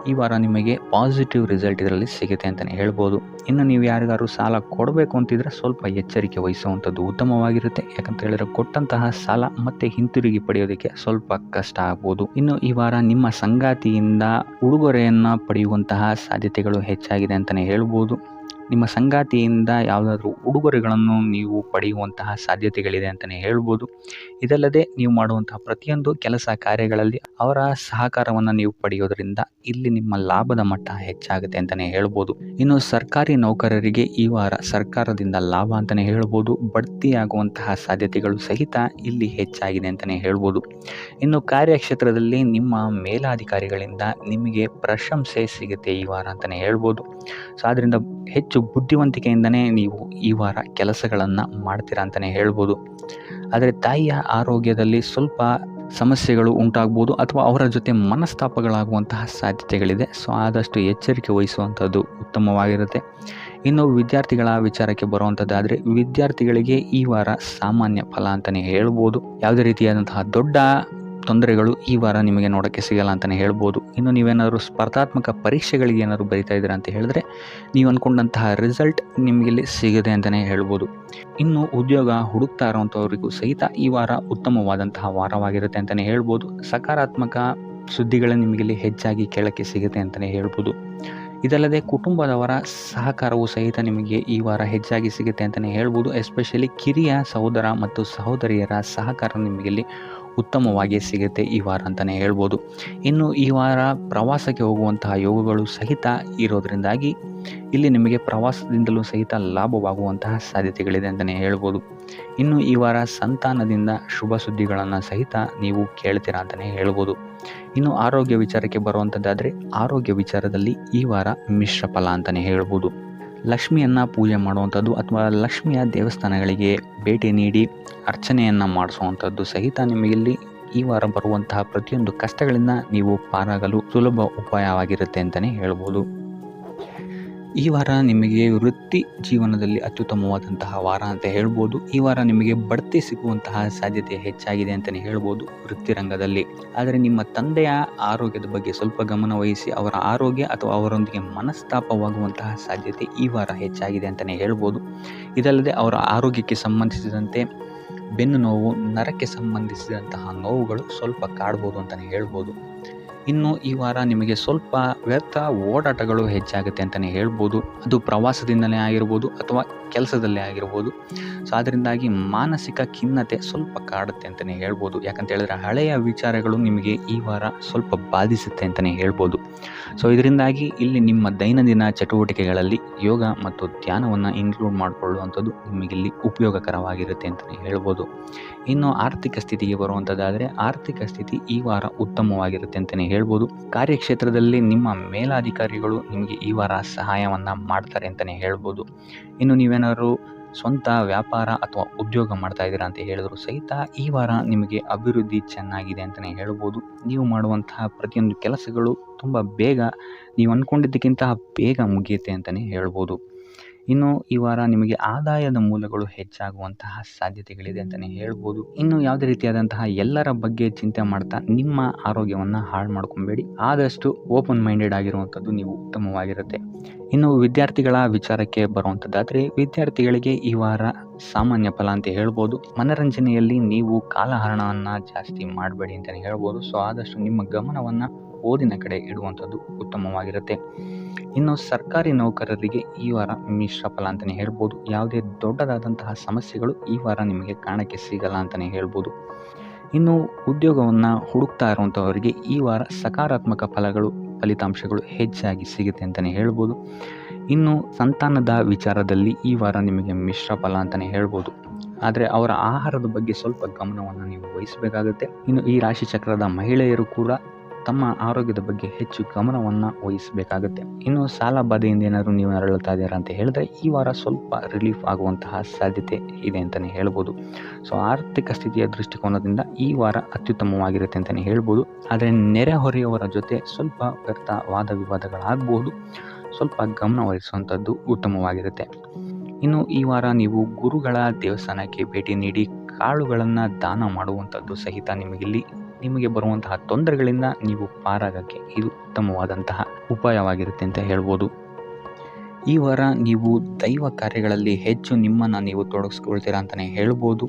ಈ ವಾರ ನಿಮಗೆ ಪಾಸಿಟಿವ್ ರಿಸಲ್ಟ್ ಇದರಲ್ಲಿ ಸಿಗುತ್ತೆ ಅಂತಲೇ ಹೇಳ್ಬೋದು. ಇನ್ನು ನೀವು ಯಾರಿಗಾದ್ರು ಸಾಲ ಕೊಡಬೇಕು ಅಂತಿದ್ರೆ ಸ್ವಲ್ಪ ಎಚ್ಚರಿಕೆ ವಹಿಸುವಂಥದ್ದು ಉತ್ತಮವಾಗಿರುತ್ತೆ. ಯಾಕಂತ ಹೇಳಿದ್ರೆ ಕೊಟ್ಟಂತಹ ಸಾಲ ಮತ್ತೆ ಹಿಂತಿರುಗಿ ಪಡೆಯೋದಕ್ಕೆ ಸ್ವಲ್ಪ ಕಷ್ಟ ಆಗ್ಬೋದು. ಇನ್ನು ಈ ವಾರ ನಿಮ್ಮ ಸಂಗಾತಿಯಿಂದ ಉಡುಗೊರೆಯನ್ನು ಪಡೆಯುವಂತಹ ಸಾಧ್ಯತೆಗಳು ಹೆಚ್ಚಾಗಿದೆ ಅಂತಲೇ ಹೇಳ್ಬೋದು. ನಿಮ್ಮ ಸಂಗಾತಿಯಿಂದ ಯಾವುದಾದ್ರೂ ಉಡುಗೊರೆಗಳನ್ನು ನೀವು ಪಡೆಯುವಂತಹ ಸಾಧ್ಯತೆಗಳಿದೆ ಅಂತಲೇ ಹೇಳ್ಬೋದು. ಇದಲ್ಲದೆ ನೀವು ಮಾಡುವಂತಹ ಪ್ರತಿಯೊಂದು ಕೆಲಸ ಕಾರ್ಯಗಳಲ್ಲಿ ಅವರ ಸಹಕಾರವನ್ನು ನೀವು ಪಡೆಯೋದ್ರಿಂದ ಇಲ್ಲಿ ನಿಮ್ಮ ಲಾಭದ ಮಟ್ಟ ಹೆಚ್ಚಾಗುತ್ತೆ ಅಂತಲೇ ಹೇಳ್ಬೋದು. ಇನ್ನು ಸರ್ಕಾರಿ ನೌಕರರಿಗೆ ಈ ವಾರ ಸರ್ಕಾರದಿಂದ ಲಾಭ ಅಂತಲೇ ಹೇಳ್ಬೋದು. ಬಡ್ತಿಯಾಗುವಂತಹ ಸಾಧ್ಯತೆಗಳು ಸಹಿತ ಇಲ್ಲಿ ಹೆಚ್ಚಾಗಿದೆ ಅಂತಲೇ ಹೇಳ್ಬೋದು. ಇನ್ನು ಕಾರ್ಯಕ್ಷೇತ್ರದಲ್ಲಿ ನಿಮ್ಮ ಮೇಲಾಧಿಕಾರಿಗಳಿಂದ ನಿಮಗೆ ಪ್ರಶಂಸೆ ಸಿಗುತ್ತೆ ಈ ವಾರ ಅಂತಲೇ ಹೇಳ್ಬೋದು. ಸೊ ಅದರಿಂದ ಹೆಚ್ಚು ಬುದ್ಧಿವಂತಿಕೆಯಿಂದನೇ ನೀವು ಈ ವಾರ ಕೆಲಸಗಳನ್ನು ಮಾಡ್ತೀರಾ ಅಂತಲೇ ಹೇಳ್ಬೋದು. ಆದರೆ ತಾಯಿಯ ಆರೋಗ್ಯದಲ್ಲಿ ಸ್ವಲ್ಪ ಸಮಸ್ಯೆಗಳು ಉಂಟಾಗ್ಬೋದು ಅಥವಾ ಅವರ ಜೊತೆ ಮನಸ್ತಾಪಗಳಾಗುವಂತಹ ಸಾಧ್ಯತೆಗಳಿದೆ. ಸೊ ಆದಷ್ಟು ಎಚ್ಚರಿಕೆ ವಹಿಸುವಂಥದ್ದು ಉತ್ತಮವಾಗಿರುತ್ತೆ. ಇನ್ನು ವಿದ್ಯಾರ್ಥಿಗಳ ವಿಚಾರಕ್ಕೆ ಬರುವಂಥದ್ದಾದರೆ ವಿದ್ಯಾರ್ಥಿಗಳಿಗೆ ಈ ವಾರ ಸಾಮಾನ್ಯ ಫಲ ಅಂತಲೇ ಹೇಳ್ಬೋದು. ಯಾವುದೇ ರೀತಿಯಾದಂತಹ ದೊಡ್ಡ ತೊಂದರೆಗಳು ಈ ವಾರ ನಿಮಗೆ ನೋಡೋಕ್ಕೆ ಸಿಗಲ್ಲ ಅಂತಲೇ ಹೇಳ್ಬೋದು. ಇನ್ನು ನೀವೇನಾದರೂ ಸ್ಪರ್ಧಾತ್ಮಕ ಪರೀಕ್ಷೆಗಳಿಗೆ ಏನಾದರೂ ಬರಿತಾ ಇದ್ದೀರಾ ಅಂತ ಹೇಳಿದ್ರೆ ನೀವು ಅಂದ್ಕೊಂಡಂತಹ ರಿಸಲ್ಟ್ ನಿಮಗಿಲ್ಲಿ ಸಿಗದೆ ಅಂತಲೇ ಹೇಳ್ಬೋದು. ಇನ್ನು ಉದ್ಯೋಗ ಹುಡುಕ್ತಾ ಇರೋವಂಥವ್ರಿಗೂ ಸಹಿತ ಈ ವಾರ ಉತ್ತಮವಾದಂತಹ ವಾರವಾಗಿರುತ್ತೆ ಅಂತಲೇ ಹೇಳ್ಬೋದು. ಸಕಾರಾತ್ಮಕ ಸುದ್ದಿಗಳೇ ನಿಮಗಿಲ್ಲಿ ಹೆಚ್ಚಾಗಿ ಕೇಳೋಕ್ಕೆ ಸಿಗುತ್ತೆ ಅಂತಲೇ ಹೇಳ್ಬೋದು. ಇದಲ್ಲದೆ ಕುಟುಂಬದವರ ಸಹಕಾರವೂ ಸಹಿತ ನಿಮಗೆ ಈ ವಾರ ಹೆಚ್ಚಾಗಿ ಸಿಗುತ್ತೆ ಅಂತಲೇ ಹೇಳ್ಬೋದು. ಎಸ್ಪೆಷಲಿ ಕಿರಿಯ ಸಹೋದರ ಮತ್ತು ಸಹೋದರಿಯರ ಸಹಕಾರ ನಿಮಗಿಲ್ಲಿ ಉತ್ತಮವಾಗಿ ಸಿಗುತ್ತೆ ಈ ವಾರ ಅಂತಲೇ ಹೇಳ್ಬೋದು. ಇನ್ನು ಈ ವಾರ ಪ್ರವಾಸಕ್ಕೆ ಹೋಗುವಂತಹ ಯೋಗಗಳು ಸಹಿತ ಇರೋದರಿಂದಾಗಿ ಇಲ್ಲಿ ನಿಮಗೆ ಪ್ರವಾಸದಿಂದಲೂ ಸಹಿತ ಲಾಭವಾಗುವಂತಹ ಸಾಧ್ಯತೆಗಳಿದೆ ಅಂತಲೇ ಹೇಳ್ಬೋದು. ಇನ್ನು ಈ ವಾರ ಸಂತಾನದಿಂದ ಶುಭ ಸುದ್ದಿಗಳನ್ನು ಸಹಿತ ನೀವು ಕೇಳ್ತೀರಾ ಅಂತಲೇ ಹೇಳ್ಬೋದು. ಇನ್ನು ಆರೋಗ್ಯ ವಿಚಾರಕ್ಕೆ ಬರುವಂಥದ್ದಾದರೆ ಆರೋಗ್ಯ ವಿಚಾರದಲ್ಲಿ ಈ ವಾರ ಮಿಶ್ರ ಫಲ ಅಂತಲೇ ಹೇಳ್ಬೋದು. ಲಕ್ಷ್ಮಿಯನ್ನು ಪೂಜೆ ಮಾಡುವಂಥದ್ದು ಅಥವಾ ಲಕ್ಷ್ಮಿಯ ದೇವಸ್ಥಾನಗಳಿಗೆ ಭೇಟಿ ನೀಡಿ ಅರ್ಚನೆಯನ್ನು ಮಾಡಿಸುವಂಥದ್ದು ಸಹಿತ ನಿಮಗಿಲ್ಲಿ ಈ ವಾರ ಬರುವಂತಹ ಪ್ರತಿಯೊಂದು ಕಷ್ಟಗಳಿಂದ ನೀವು ಪಾರಾಗಲು ಸುಲಭ ಉಪಾಯವಾಗಿರುತ್ತೆ ಅಂತಲೇ ಹೇಳ್ಬೋದು. ಈ ವಾರ ನಿಮಗೆ ವೃತ್ತಿ ಜೀವನದಲ್ಲಿ ಅತ್ಯುತ್ತಮವಾದಂತಹ ವಾರ ಅಂತ ಹೇಳ್ಬೋದು. ಈ ವಾರ ನಿಮಗೆ ಬಡ್ತಿ ಸಿಗುವಂತಹ ಸಾಧ್ಯತೆ ಹೆಚ್ಚಾಗಿದೆ ಅಂತಲೇ ಹೇಳ್ಬೋದು ವೃತ್ತಿ ರಂಗದಲ್ಲಿ. ಆದರೆ ನಿಮ್ಮ ತಂದೆಯ ಆರೋಗ್ಯದ ಬಗ್ಗೆ ಸ್ವಲ್ಪ ಗಮನ ವಹಿಸಿ ಅವರ ಆರೋಗ್ಯ ಅಥವಾ ಅವರೊಂದಿಗೆ ಮನಸ್ತಾಪವಾಗುವಂತಹ ಸಾಧ್ಯತೆ ಈ ವಾರ ಹೆಚ್ಚಾಗಿದೆ ಅಂತಲೇ ಹೇಳ್ಬೋದು. ಇದಲ್ಲದೆ ಅವರ ಆರೋಗ್ಯಕ್ಕೆ ಸಂಬಂಧಿಸಿದಂತೆ ಬೆನ್ನು ನೋವು, ನರಕ್ಕೆ ಸಂಬಂಧಿಸಿದಂತಹ ನೋವುಗಳು ಸ್ವಲ್ಪ ಕಾಡ್ಬೋದು ಅಂತಲೇ ಹೇಳ್ಬೋದು. ಇನ್ನು ಈ ವಾರ ನಿಮಗೆ ಸ್ವಲ್ಪ ವ್ಯರ್ಥ ಓಡಾಟಗಳು ಹೆಚ್ಚಾಗುತ್ತೆ ಅಂತಲೇ ಹೇಳ್ಬೋದು. ಅದು ಪ್ರವಾಸದಿಂದಲೇ ಆಗಿರ್ಬೋದು ಅಥವಾ ಕೆಲಸದಲ್ಲೇ ಆಗಿರ್ಬೋದು. ಸೊ ಅದರಿಂದಾಗಿ ಮಾನಸಿಕ ಖಿನ್ನತೆ ಸ್ವಲ್ಪ ಕಾಡುತ್ತೆ ಅಂತಲೇ ಹೇಳ್ಬೋದು. ಯಾಕಂತ ಹೇಳಿದ್ರೆ ಹಳೆಯ ವಿಚಾರಗಳು ನಿಮಗೆ ಈ ವಾರ ಸ್ವಲ್ಪ ಬಾಧಿಸುತ್ತೆ ಅಂತಲೇ ಹೇಳ್ಬೋದು. ಸೊ ಇದರಿಂದಾಗಿ ಇಲ್ಲಿ ನಿಮ್ಮ ದೈನಂದಿನ ಚಟುವಟಿಕೆಗಳಲ್ಲಿ ಯೋಗ ಮತ್ತು ಧ್ಯಾನವನ್ನು ಇನ್ಕ್ಲೂಡ್ ಮಾಡಿಕೊಳ್ಳುವಂಥದ್ದು ನಿಮಗಿಲ್ಲಿ ಉಪಯೋಗಕರವಾಗಿರುತ್ತೆ ಅಂತಲೇ ಹೇಳ್ಬೋದು. ಇನ್ನು ಆರ್ಥಿಕ ಸ್ಥಿತಿಗೆ ಬರುವಂಥದ್ದಾದರೆ ಆರ್ಥಿಕ ಸ್ಥಿತಿ ಈ ವಾರ ಉತ್ತಮವಾಗಿರುತ್ತೆ ಅಂತಲೇ ಹೇಳ್ಬೋದು. ಕಾರ್ಯಕ್ಷೇತ್ರದಲ್ಲಿ ನಿಮ್ಮ ಮೇಲಾಧಿಕಾರಿಗಳು ನಿಮಗೆ ಈ ವಾರ ಸಹಾಯವನ್ನು ಮಾಡ್ತಾರೆ ಅಂತಲೇ ಹೇಳ್ಬೋದು. ಇನ್ನು ನೀವೇನಾದ್ರು ಸ್ವಂತ ವ್ಯಾಪಾರ ಅಥವಾ ಉದ್ಯೋಗ ಮಾಡ್ತಾ ಇದ್ದೀರಾ ಅಂತ ಹೇಳಿದ್ರು ಸಹಿತ ಈ ವಾರ ನಿಮಗೆ ಅಭಿವೃದ್ಧಿ ಚೆನ್ನಾಗಿದೆ ಅಂತಲೇ ಹೇಳ್ಬೋದು. ನೀವು ಮಾಡುವಂತಹ ಪ್ರತಿಯೊಂದು ಕೆಲಸಗಳು ತುಂಬ ಬೇಗ ನೀವು ಅಂದ್ಕೊಂಡಿದ್ದಕ್ಕಿಂತ ಬೇಗ ಮುಗಿಯುತ್ತೆ ಅಂತಲೇ ಹೇಳ್ಬೋದು. ಇನ್ನು ಈ ವಾರ ನಿಮಗೆ ಆದಾಯದ ಮೂಲಗಳು ಹೆಚ್ಚಾಗುವಂತಹ ಸಾಧ್ಯತೆಗಳಿದೆ ಅಂತಲೇ ಹೇಳ್ಬೋದು. ಇನ್ನು ಯಾವುದೇ ರೀತಿಯಾದಂತಹ ಎಲ್ಲರ ಬಗ್ಗೆ ಚಿಂತೆ ಮಾಡ್ತಾ ನಿಮ್ಮ ಆರೋಗ್ಯವನ್ನು ಹಾಳು ಮಾಡ್ಕೊಬೇಡಿ. ಆದಷ್ಟು ಓಪನ್ ಮೈಂಡೆಡ್ ಆಗಿರುವಂಥದ್ದು ನೀವು ಉತ್ತಮವಾಗಿರುತ್ತೆ. ಇನ್ನು ವಿದ್ಯಾರ್ಥಿಗಳ ವಿಚಾರಕ್ಕೆ ಬರುವಂಥದ್ದಾದರೆ ವಿದ್ಯಾರ್ಥಿಗಳಿಗೆ ಈ ವಾರ ಸಾಮಾನ್ಯ ಫಲ ಅಂತ ಹೇಳ್ಬೋದು. ಮನರಂಜನೆಯಲ್ಲಿ ನೀವು ಕಾಲಹರಣವನ್ನು ಜಾಸ್ತಿ ಮಾಡಬೇಡಿ ಅಂತಲೇ ಹೇಳ್ಬೋದು. ಸೊ ಆದಷ್ಟು ನಿಮ್ಮ ಗಮನವನ್ನು ಓದಿನ ಕಡೆ ಇಡುವಂಥದ್ದು ಉತ್ತಮವಾಗಿರುತ್ತೆ. ಇನ್ನು ಸರ್ಕಾರಿ ನೌಕರರಿಗೆ ಈ ವಾರ ಮಿಶ್ರ ಫಲ ಅಂತಲೇ ಹೇಳ್ಬೋದು. ಯಾವುದೇ ದೊಡ್ಡದಾದಂತಹ ಸಮಸ್ಯೆಗಳು ಈ ವಾರ ನಿಮಗೆ ಕಾಣಕ್ಕೆ ಸಿಗಲ್ಲ ಅಂತಲೇ ಹೇಳ್ಬೋದು. ಇನ್ನು ಉದ್ಯೋಗವನ್ನು ಹುಡುಕ್ತಾ ಇರುವಂಥವರಿಗೆ ಈ ವಾರ ಸಕಾರಾತ್ಮಕ ಫಲಿತಾಂಶಗಳು ಹೆಚ್ಚಾಗಿ ಸಿಗುತ್ತೆ ಅಂತಲೇ ಹೇಳ್ಬೋದು. ಇನ್ನು ಸಂತಾನದ ವಿಚಾರದಲ್ಲಿ ಈ ವಾರ ನಿಮಗೆ ಮಿಶ್ರ ಫಲ ಅಂತಲೇ ಹೇಳ್ಬೋದು. ಆದರೆ ಅವರ ಆಹಾರದ ಬಗ್ಗೆ ಸ್ವಲ್ಪ ಗಮನವನ್ನು ನೀವು ವಹಿಸಬೇಕಾಗುತ್ತೆ. ಇನ್ನು ಈ ರಾಶಿ ಚಕ್ರದ ಮಹಿಳೆಯರು ಕೂಡ ತಮ್ಮ ಆರೋಗ್ಯದ ಬಗ್ಗೆ ಹೆಚ್ಚು ಗಮನವನ್ನು ವಹಿಸಬೇಕಾಗುತ್ತೆ. ಇನ್ನು ಸಾಲ ಬಾಧೆಯಿಂದ ಏನಾದರೂ ನೀವು ನರಳುತ್ತಾ ಇದ್ದೀರಾ ಅಂತ ಹೇಳಿದ್ರೆ ಈ ವಾರ ಸ್ವಲ್ಪ ರಿಲೀಫ್ ಆಗುವಂತಹ ಸಾಧ್ಯತೆ ಇದೆ ಅಂತಲೇ ಹೇಳ್ಬೋದು. ಸೊ ಆರ್ಥಿಕ ಸ್ಥಿತಿಯ ದೃಷ್ಟಿಕೋನದಿಂದ ಈ ವಾರ ಅತ್ಯುತ್ತಮವಾಗಿರುತ್ತೆ ಅಂತಲೇ ಹೇಳ್ಬೋದು. ಆದರೆ ನೆರೆಹೊರೆಯವರ ಜೊತೆ ಸ್ವಲ್ಪ ವ್ಯರ್ಥ ವಾದ ವಿವಾದಗಳಾಗಬಹುದು. ಸ್ವಲ್ಪ ಗಮನ ವಹಿಸುವಂಥದ್ದು ಉತ್ತಮವಾಗಿರುತ್ತೆ. ಇನ್ನು ಈ ವಾರ ನೀವು ಗುರುಗಳ ದೇವಸ್ಥಾನಕ್ಕೆ ಭೇಟಿ ನೀಡಿ ಕಾಳುಗಳನ್ನು ದಾನ ಮಾಡುವಂಥದ್ದು ಸಹಿತ ನಿಮಗೆ ಬರುವಂತಹ ತೊಂದರೆಗಳಿಂದ ನೀವು ಪಾರಾಗಕ್ಕೆ ಇದು ಉತ್ತಮವಾದಂತಹ ಉಪಾಯವಾಗಿರುತ್ತೆ ಅಂತ ಹೇಳ್ಬೋದು. ಈ ವಾರ ನೀವು ದೈವ ಕಾರ್ಯಗಳಲ್ಲಿ ಹೆಚ್ಚು ನಿಮ್ಮನ್ನು ನೀವು ತೊಡಗಿಸ್ಕೊಳ್ತೀರಾ ಅಂತಲೇ ಹೇಳ್ಬೋದು.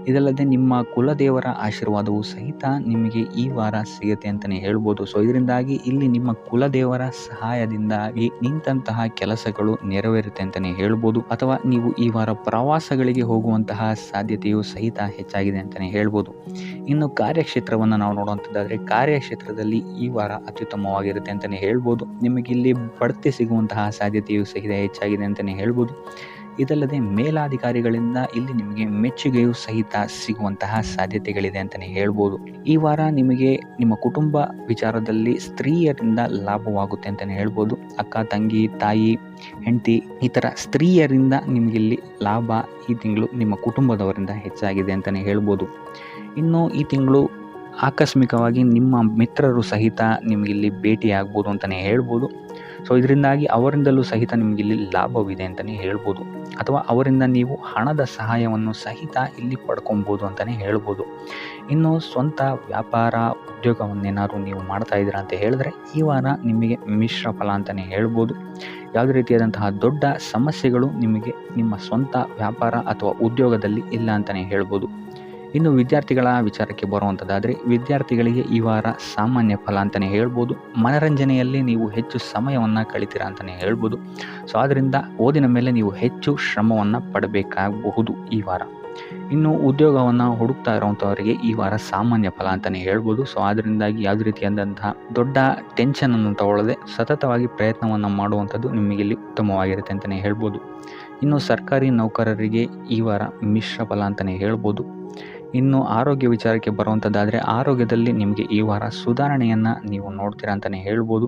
ಇದಲ್ಲದೆ ನಿಮ್ಮ ಕುಲದೇವರ ಆಶೀರ್ವಾದವು ಸಹಿತ ನಿಮಗೆ ಈ ವಾರ ಸಿಗುತ್ತೆ ಅಂತಲೇ ಹೇಳ್ಬೋದು. ಸೊ ಇದರಿಂದಾಗಿ ಇಲ್ಲಿ ನಿಮ್ಮ ಕುಲದೇವರ ಸಹಾಯದಿಂದಾಗಿ ನಿಂತಹ ಕೆಲಸಗಳು ನೆರವೇರುತ್ತೆ ಅಂತಲೇ ಹೇಳ್ಬೋದು. ಅಥವಾ ನೀವು ಈ ವಾರ ಪ್ರವಾಸಗಳಿಗೆ ಹೋಗುವಂತಹ ಸಾಧ್ಯತೆಯು ಸಹಿತ ಹೆಚ್ಚಾಗಿದೆ ಅಂತಲೇ ಹೇಳ್ಬೋದು. ಇನ್ನು ಕಾರ್ಯಕ್ಷೇತ್ರವನ್ನು ನಾವು ನೋಡುವಂಥದ್ದಾದರೆ ಕಾರ್ಯಕ್ಷೇತ್ರದಲ್ಲಿ ಈ ವಾರ ಅತ್ಯುತ್ತಮವಾಗಿರುತ್ತೆ ಅಂತಲೇ ಹೇಳ್ಬೋದು. ನಿಮಗೆ ಇಲ್ಲಿ ಬಡ್ತಿ ಸಿಗುವಂತಹ ಸಾಧ್ಯತೆಯು ಸಹಿತ ಹೆಚ್ಚಾಗಿದೆ ಅಂತಲೇ ಹೇಳ್ಬೋದು. ಇದಲ್ಲದೆ ಮೇಲಾಧಿಕಾರಿಗಳಿಂದ ಇಲ್ಲಿ ನಿಮಗೆ ಮೆಚ್ಚುಗೆಯು ಸಹಿತ ಸಿಗುವಂತಹ ಸಾಧ್ಯತೆಗಳಿದೆ ಅಂತಲೇ ಹೇಳ್ಬೋದು. ಈ ವಾರ ನಿಮಗೆ ನಿಮ್ಮ ಕುಟುಂಬ ವಿಚಾರದಲ್ಲಿ ಸ್ತ್ರೀಯರಿಂದ ಲಾಭವಾಗುತ್ತೆ ಅಂತಲೇ ಹೇಳ್ಬೋದು. ಅಕ್ಕ, ತಂಗಿ, ತಾಯಿ, ಹೆಂಡತಿ ಈ ಥರ ಸ್ತ್ರೀಯರಿಂದ ನಿಮಗಿಲ್ಲಿ ಲಾಭ ಈ ತಿಂಗಳು ನಿಮ್ಮ ಕುಟುಂಬದವರಿಂದ ಹೆಚ್ಚಾಗಿದೆ ಅಂತಲೇ ಹೇಳ್ಬೋದು. ಇನ್ನು ಈ ತಿಂಗಳು ಆಕಸ್ಮಿಕವಾಗಿ ನಿಮ್ಮ ಮಿತ್ರರು ಸಹಿತ ನಿಮಗಿಲ್ಲಿ ಭೇಟಿಯಾಗ್ಬೋದು ಅಂತಲೇ ಹೇಳ್ಬೋದು. ಸೊ ಇದರಿಂದಾಗಿ ಅವರಿಂದಲೂ ಸಹಿತ ನಿಮಗಿಲ್ಲಿ ಲಾಭವಿದೆ ಅಂತಲೇ ಹೇಳ್ಬೋದು. ಅಥವಾ ಅವರಿಂದ ನೀವು ಹಣದ ಸಹಾಯವನ್ನು ಸಹಿತ ಇಲ್ಲಿ ಪಡ್ಕೊಬೋದು ಅಂತಲೇ ಹೇಳ್ಬೋದು. ಇನ್ನು ಸ್ವಂತ ವ್ಯಾಪಾರ ಉದ್ಯೋಗವನ್ನೇನಾದ್ರು ನೀವು ಮಾಡ್ತಾ ಇದ್ದೀರಾ ಅಂತ ಹೇಳಿದ್ರೆ ಈ ವಾರ ನಿಮಗೆ ಮಿಶ್ರ ಫಲ ಅಂತಲೇ ಹೇಳ್ಬೋದು. ಯಾವುದೇ ರೀತಿಯಾದಂತಹ ದೊಡ್ಡ ಸಮಸ್ಯೆಗಳು ನಿಮಗೆ ನಿಮ್ಮ ಸ್ವಂತ ವ್ಯಾಪಾರ ಅಥವಾ ಉದ್ಯೋಗದಲ್ಲಿ ಇಲ್ಲ ಅಂತಲೇ ಹೇಳ್ಬೋದು. ಇನ್ನು ವಿದ್ಯಾರ್ಥಿಗಳ ವಿಚಾರಕ್ಕೆ ಬರುವಂಥದ್ದಾದರೆ ವಿದ್ಯಾರ್ಥಿಗಳಿಗೆ ಈ ವಾರ ಸಾಮಾನ್ಯ ಫಲ ಅಂತಲೇ ಹೇಳ್ಬೋದು. ಮನರಂಜನೆಯಲ್ಲಿ ನೀವು ಹೆಚ್ಚು ಸಮಯವನ್ನು ಕಳಿತೀರಾ ಅಂತಲೇ ಹೇಳ್ಬೋದು. ಸೊ ಆದ್ದರಿಂದ ಓದಿನ ಮೇಲೆ ನೀವು ಹೆಚ್ಚು ಶ್ರಮವನ್ನು ಪಡಬೇಕಾಗಬಹುದು ಈ ವಾರ. ಇನ್ನು ಉದ್ಯೋಗವನ್ನು ಹುಡುಕ್ತಾ ಇರೋವಂಥವರಿಗೆ ಈ ವಾರ ಸಾಮಾನ್ಯ ಫಲ ಅಂತಲೇ ಹೇಳ್ಬೋದು. ಸೊ ಅದರಿಂದಾಗಿ ಯಾವುದೇ ರೀತಿಯಾದಂತಹ ದೊಡ್ಡ ಟೆನ್ಷನನ್ನು ತಗೊಳ್ಳದೆ ಸತತವಾಗಿ ಪ್ರಯತ್ನವನ್ನು ಮಾಡುವಂಥದ್ದು ನಿಮಗಿಲ್ಲಿ ಉತ್ತಮವಾಗಿರುತ್ತೆ ಅಂತಲೇ ಹೇಳ್ಬೋದು. ಇನ್ನು ಸರ್ಕಾರಿ ನೌಕರರಿಗೆ ಈ ವಾರ ಮಿಶ್ರ ಫಲ ಅಂತಲೇ ಹೇಳ್ಬೋದು. ಇನ್ನು ಆರೋಗ್ಯ ವಿಚಾರಕ್ಕೆ ಬರುವಂಥದ್ದಾದರೆ ಆರೋಗ್ಯದಲ್ಲಿ ನಿಮಗೆ ಈ ವಾರ ಸುಧಾರಣೆಯನ್ನು ನೀವು ನೋಡ್ತೀರಾ ಅಂತಲೇ ಹೇಳ್ಬೋದು.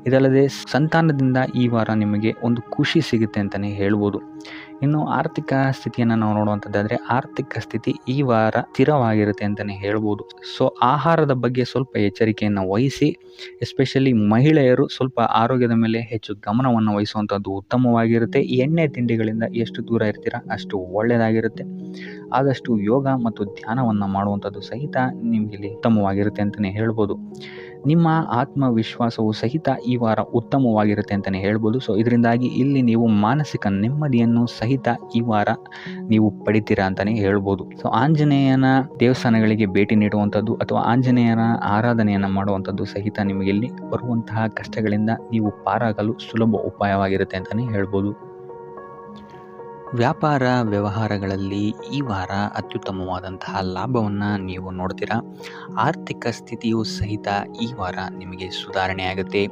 ಇದಲ್ಲದೆ ಸಂತಾನದಿಂದ ಈ ವಾರ ನಿಮಗೆ ಒಂದು ಖುಷಿ ಸಿಗುತ್ತೆ ಅಂತಲೇ ಹೇಳ್ಬೋದು. ಇನ್ನು ಆರ್ಥಿಕ ಸ್ಥಿತಿಯನ್ನು ನಾವು ನೋಡುವಂಥದ್ದಾದರೆ ಆರ್ಥಿಕ ಸ್ಥಿತಿ ಈ ವಾರ ಸ್ಥಿರವಾಗಿರುತ್ತೆ ಅಂತಲೇ ಹೇಳ್ಬೋದು. ಸೊ ಆಹಾರದ ಬಗ್ಗೆ ಸ್ವಲ್ಪ ಎಚ್ಚರಿಕೆಯನ್ನು ವಹಿಸಿ, ಎಸ್ಪೆಷಲಿ ಮಹಿಳೆಯರು ಸ್ವಲ್ಪ ಆರೋಗ್ಯದ ಮೇಲೆ ಹೆಚ್ಚು ಗಮನವನ್ನು ವಹಿಸುವಂಥದ್ದು ಉತ್ತಮವಾಗಿರುತ್ತೆ. ಎಣ್ಣೆ ತಿಂಡಿಗಳಿಂದ ಎಷ್ಟು ದೂರ ಇರ್ತೀರಾ ಅಷ್ಟು ಒಳ್ಳೆಯದಾಗಿರುತ್ತೆ. ಆದಷ್ಟು ಯೋಗ ಮತ್ತು ಧ್ಯಾನವನ್ನು ಮಾಡುವಂಥದ್ದು ಸಹಿತ ನಿಮಗಿಲ್ಲಿ ಉತ್ತಮವಾಗಿರುತ್ತೆ ಅಂತಲೇ ಹೇಳ್ಬೋದು. ನಿಮ್ಮ ಆತ್ಮವಿಶ್ವಾಸವು ಸಹಿತ ಈ ವಾರ ಉತ್ತಮವಾಗಿರುತ್ತೆ ಅಂತಲೇ ಹೇಳ್ಬೋದು. ಸೊ ಇದರಿಂದಾಗಿ ಇಲ್ಲಿ ನೀವು ಮಾನಸಿಕ ನೆಮ್ಮದಿಯನ್ನು ಸಹಿತ ಈ ವಾರ ನೀವು ಪಡಿತೀರಾ ಅಂತಲೇ ಹೇಳ್ಬೋದು. ಸೊ ಆಂಜನೇಯನ ದೇವಸ್ಥಾನಗಳಿಗೆ ಭೇಟಿ ನೀಡುವಂಥದ್ದು ಅಥವಾ ಆಂಜನೇಯನ ಆರಾಧನೆಯನ್ನು ಮಾಡುವಂಥದ್ದು ಸಹಿತ ನಿಮಗಿಲ್ಲಿ ಬರುವಂತಹ ಕಷ್ಟಗಳಿಂದ ನೀವು ಪಾರಾಗಲು ಸುಲಭ ಉಪಾಯವಾಗಿರುತ್ತೆ ಅಂತಲೇ ಹೇಳ್ಬೋದು. ವ್ಯಾಪಾರ ವ್ಯವಹಾರಗಳಲ್ಲಿ ಈ ವಾರ ಅತ್ಯುತ್ತಮವಾದಂತಹ ಲಾಭವನ್ನು ನೀವು ನೋಡ್ತೀರಾ. ಆರ್ಥಿಕ ಸ್ಥಿತಿಯು ಸಹಿತ ಈ ವಾರ ನಿಮಗೆ ಸುಧಾರಣೆ ಆಗುತ್ತೆ.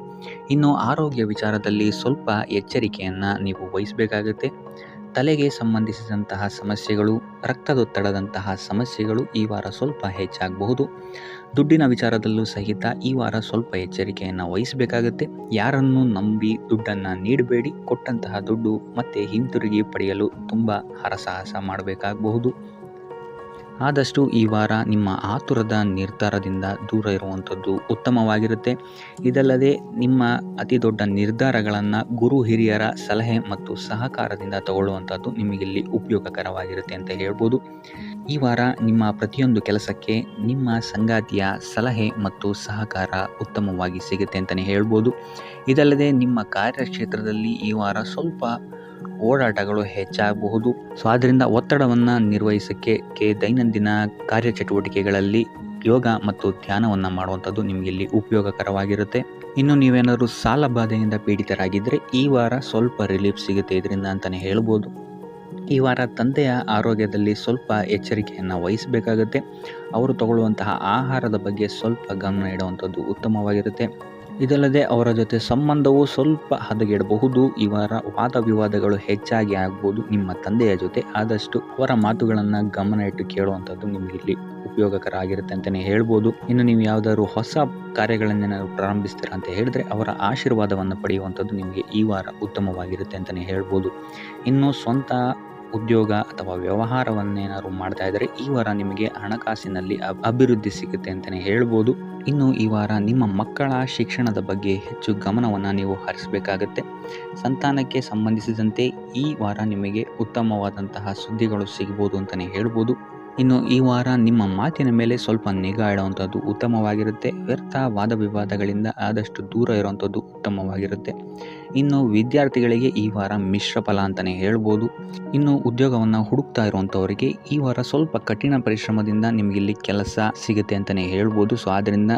ಇನ್ನು ಆರೋಗ್ಯ ವಿಚಾರದಲ್ಲಿ ಸ್ವಲ್ಪ ಎಚ್ಚರಿಕೆಯನ್ನು ನೀವು ವಹಿಸಬೇಕಾಗುತ್ತೆ. ತಲೆಗೆ ಸಂಬಂಧಿಸಿದಂತಹ ಸಮಸ್ಯೆಗಳು, ರಕ್ತದೊತ್ತಡದಂತಹ ಸಮಸ್ಯೆಗಳು ಈ ವಾರ ಸ್ವಲ್ಪ ಹೆಚ್ಚಾಗಬಹುದು. ದುಡ್ಡಿನ ವಿಚಾರದಲ್ಲೂ ಸಹಿತ ಈ ವಾರ ಸ್ವಲ್ಪ ಎಚ್ಚರಿಕೆಯನ್ನು ವಹಿಸಬೇಕಾಗುತ್ತೆ. ಯಾರನ್ನು ನಂಬಿ ದುಡ್ಡನ್ನು ನೀಡಬೇಡಿ. ಕೊಟ್ಟಂತಹ ದುಡ್ಡು ಮತ್ತೆ ಹಿಂತಿರುಗಿ ಪಡೆಯಲು ತುಂಬ ಹರಸಾಹಸ ಮಾಡಬೇಕಾಗಬಹುದು. ಆದಷ್ಟು ಈ ವಾರ ನಿಮ್ಮ ಆತುರದ ನಿರ್ಧಾರದಿಂದ ದೂರ ಇರುವಂಥದ್ದು ಉತ್ತಮವಾಗಿರುತ್ತೆ. ಇದಲ್ಲದೆ ನಿಮ್ಮ ಅತಿ ದೊಡ್ಡ ನಿರ್ಧಾರಗಳನ್ನು ಗುರು ಹಿರಿಯರ ಸಲಹೆ ಮತ್ತು ಸಹಕಾರದಿಂದ ತಗೊಳ್ಳುವಂಥದ್ದು ನಿಮಗಿಲ್ಲಿ ಉಪಯೋಗಕರವಾಗಿರುತ್ತೆ ಅಂತ ಹೇಳ್ಬೋದು. ಈ ವಾರ ನಿಮ್ಮ ಪ್ರತಿಯೊಂದು ಕೆಲಸಕ್ಕೆ ನಿಮ್ಮ ಸಂಗಾತಿಯ ಸಲಹೆ ಮತ್ತು ಸಹಕಾರ ಉತ್ತಮವಾಗಿ ಸಿಗುತ್ತೆ ಅಂತಲೇ ಹೇಳ್ಬೋದು. ಇದಲ್ಲದೆ ನಿಮ್ಮ ಕಾರ್ಯಕ್ಷೇತ್ರದಲ್ಲಿ ಈ ವಾರ ಸ್ವಲ್ಪ ಓಡಾಟಗಳು ಹೆಚ್ಚಾಗಬಹುದು. ಸೊ ಆದ್ದರಿಂದ ಒತ್ತಡವನ್ನು ನಿರ್ವಹಿಸೋಕ್ಕೆ ದೈನಂದಿನ ಕಾರ್ಯಚಟುವಟಿಕೆಗಳಲ್ಲಿ ಯೋಗ ಮತ್ತು ಧ್ಯಾನವನ್ನು ಮಾಡುವಂಥದ್ದು ನಿಮಗಿಲ್ಲಿ ಉಪಯೋಗಕರವಾಗಿರುತ್ತೆ. ಇನ್ನು ನೀವೇನಾದರೂ ಸಾಲ ಬಾಧೆಯಿಂದ ಪೀಡಿತರಾಗಿದ್ದರೆ ಈ ವಾರ ಸ್ವಲ್ಪ ರಿಲೀಫ್ ಸಿಗುತ್ತೆ ಇದರಿಂದ ಅಂತಲೇ ಹೇಳ್ಬೋದು. ಈ ವಾರ ತಂದೆಯ ಆರೋಗ್ಯದಲ್ಲಿ ಸ್ವಲ್ಪ ಎಚ್ಚರಿಕೆಯನ್ನು ವಹಿಸಬೇಕಾಗುತ್ತೆ. ಅವರು ತಗೊಳ್ಳುವಂತಹ ಆಹಾರದ ಬಗ್ಗೆ ಸ್ವಲ್ಪ ಗಮನ ಇಡುವಂಥದ್ದು ಉತ್ತಮವಾಗಿರುತ್ತೆ. ಇದಲ್ಲದೆ ಅವರ ಜೊತೆ ಸಂಬಂಧವು ಸ್ವಲ್ಪ ಹದಗೆಡಬಹುದು. ಈ ವಾರ ವಾದ ವಿವಾದಗಳು ಹೆಚ್ಚಾಗಿ ಆಗ್ಬೋದು ನಿಮ್ಮ ತಂದೆಯ ಜೊತೆ. ಆದಷ್ಟು ಅವರ ಮಾತುಗಳನ್ನು ಗಮನ ಇಟ್ಟು ಕೇಳುವಂಥದ್ದು ನಿಮಗೆ ಇಲ್ಲಿ ಉಪಯೋಗಕರ ಆಗಿರುತ್ತೆ ಅಂತಲೇ ಹೇಳ್ಬೋದು. ಇನ್ನು ನೀವು ಯಾವುದಾದ್ರು ಹೊಸ ಕಾರ್ಯಗಳನ್ನೇನಾದ್ರು ಪ್ರಾರಂಭಿಸ್ತೀರಾ ಅಂತ ಹೇಳಿದ್ರೆ ಅವರ ಆಶೀರ್ವಾದವನ್ನು ಪಡೆಯುವಂಥದ್ದು ನಿಮಗೆ ಈ ವಾರ ಉತ್ತಮವಾಗಿರುತ್ತೆ ಅಂತಲೇ ಹೇಳ್ಬೋದು. ಇನ್ನು ಸ್ವಂತ ಉದ್ಯೋಗ ಅಥವಾ ವ್ಯವಹಾರವನ್ನೇನಾದ್ರು ಮಾಡ್ತಾ ಇದ್ದರೆ ಈ ವಾರ ನಿಮಗೆ ಹಣಕಾಸಿನಲ್ಲಿ ಅಭಿವೃದ್ಧಿ ಸಿಗುತ್ತೆ ಅಂತಲೇ ಹೇಳ್ಬೋದು. ಇನ್ನು ಈ ವಾರ ನಿಮ್ಮ ಮಕ್ಕಳ ಶಿಕ್ಷಣದ ಬಗ್ಗೆ ಹೆಚ್ಚು ಗಮನವನ್ನು ನೀವು ಹರಿಸಬೇಕಾಗತ್ತೆ. ಸಂತಾನಕ್ಕೆ ಸಂಬಂಧಿಸಿದಂತೆ ಈ ವಾರ ನಿಮಗೆ ಉತ್ತಮವಾದಂತಹ ಸುದ್ದಿಗಳು ಸಿಗ್ಬೋದು ಅಂತಲೇ ಹೇಳ್ಬೋದು. ಇನ್ನು ಈ ವಾರ ನಿಮ್ಮ ಮಾತಿನ ಮೇಲೆ ಸ್ವಲ್ಪ ನಿಗಾ ಇಡುವಂಥದ್ದು ಉತ್ತಮವಾಗಿರುತ್ತೆ. ವ್ಯರ್ಥ ವಾದ ವಿವಾದಗಳಿಂದ ಆದಷ್ಟು ದೂರ ಇರುವಂಥದ್ದು ಉತ್ತಮವಾಗಿರುತ್ತೆ. ಇನ್ನು ವಿದ್ಯಾರ್ಥಿಗಳಿಗೆ ಈ ವಾರ ಮಿಶ್ರ ಫಲ ಅಂತಲೇ ಹೇಳ್ಬೋದು. ಇನ್ನು ಉದ್ಯೋಗವನ್ನು ಹುಡುಕ್ತಾ ಇರುವಂಥವರಿಗೆ ಈ ವಾರ ಸ್ವಲ್ಪ ಕಠಿಣ ಪರಿಶ್ರಮದಿಂದ ನಿಮಗಿಲ್ಲಿ ಕೆಲಸ ಸಿಗುತ್ತೆ ಅಂತಲೇ ಹೇಳ್ಬೋದು. ಸೊ ಆದ್ದರಿಂದ